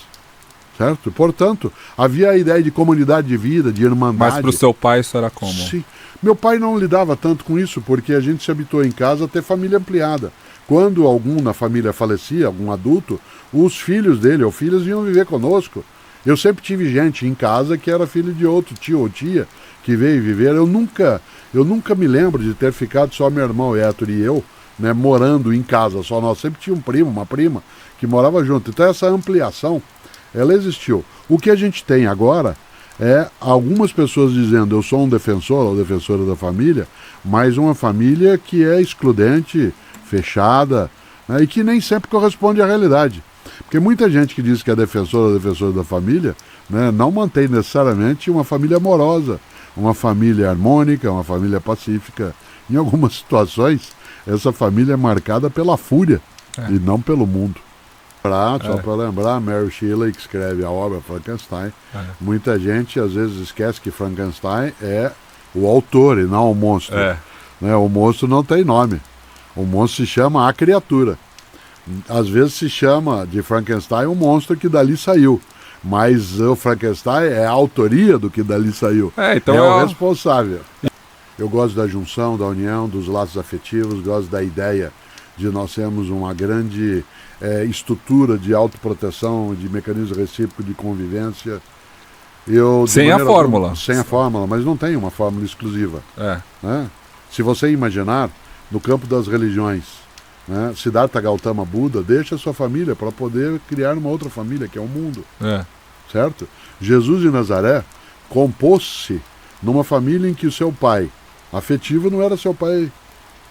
Certo? Portanto, havia a ideia de comunidade de vida, de irmandade. Mas para o seu pai isso era como? Sim. Meu pai não lidava tanto com isso, porque a gente se habituou em casa a ter família ampliada. Quando algum na família falecia, algum adulto, os filhos dele ou filhas vinham viver conosco. Eu sempre tive gente em casa que era filho de outro tio ou tia que veio viver. Eu nunca me lembro de ter ficado só meu irmão Héctor e eu, né, morando em casa só nós. Sempre tinha um primo, uma prima que morava junto. Então essa ampliação, ela existiu. O que a gente tem agora é algumas pessoas dizendo eu sou um defensor ou defensora da família, mas uma família que é excludente, fechada, né, e que nem sempre corresponde à realidade. Porque muita gente que diz que é defensora ou defensora da família, né, não mantém necessariamente uma família amorosa, uma família harmônica, uma família pacífica. Em algumas situações, essa família é marcada pela fúria e não pelo mundo. Só para lembrar, Mary Shelley, que escreve a obra Frankenstein, muita gente às vezes esquece que Frankenstein é o autor e não o monstro. Né? O monstro não tem nome. O monstro se chama A Criatura. Às vezes se chama de Frankenstein um monstro que dali saiu. Mas o Frankenstein é a autoria do que dali saiu. Então é o responsável. Eu gosto da junção, da união, dos laços afetivos, gosto da ideia de nós termos uma grande estrutura de autoproteção, de mecanismo recíproco de convivência. Sem a fórmula. Sem a fórmula, mas não tem uma fórmula exclusiva. Né? Se você imaginar, no campo das religiões, né, Siddhartha Gautama Buda deixa a sua família para poder criar uma outra família, que é o mundo. Certo? Jesus de Nazaré compôs-se numa família em que o seu pai afetivo não era seu pai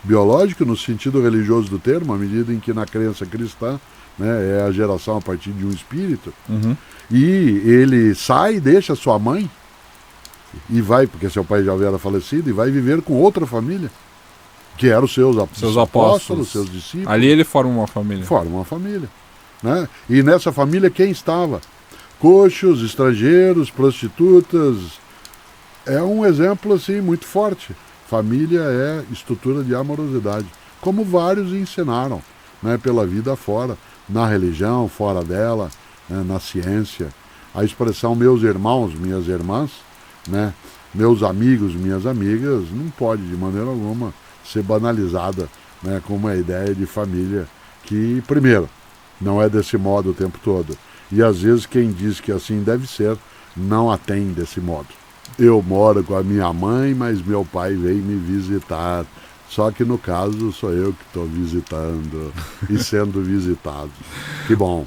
biológico, no sentido religioso do termo, à medida em que na crença cristã, né, é a geração a partir de um espírito. E ele sai, deixa sua mãe e vai, porque seu pai já era falecido, e vai viver com outra família, que eram os seus apóstolos, seus discípulos. Ali ele forma uma família. Forma uma família. Né? E nessa família quem estava? Coxos, estrangeiros, prostitutas. É um exemplo assim muito forte. Família é estrutura de amorosidade, como vários ensinaram, né, pela vida fora, na religião, fora dela, né, na ciência. A expressão meus irmãos, minhas irmãs, né, meus amigos, minhas amigas, não pode de maneira alguma ser banalizada, né, com uma ideia de família que, primeiro, não é desse modo o tempo todo. E às vezes quem diz que assim deve ser, não a tem desse modo. Eu moro com a minha mãe, mas meu pai veio me visitar. Só que no caso sou eu que estou visitando e sendo visitado. Que bom.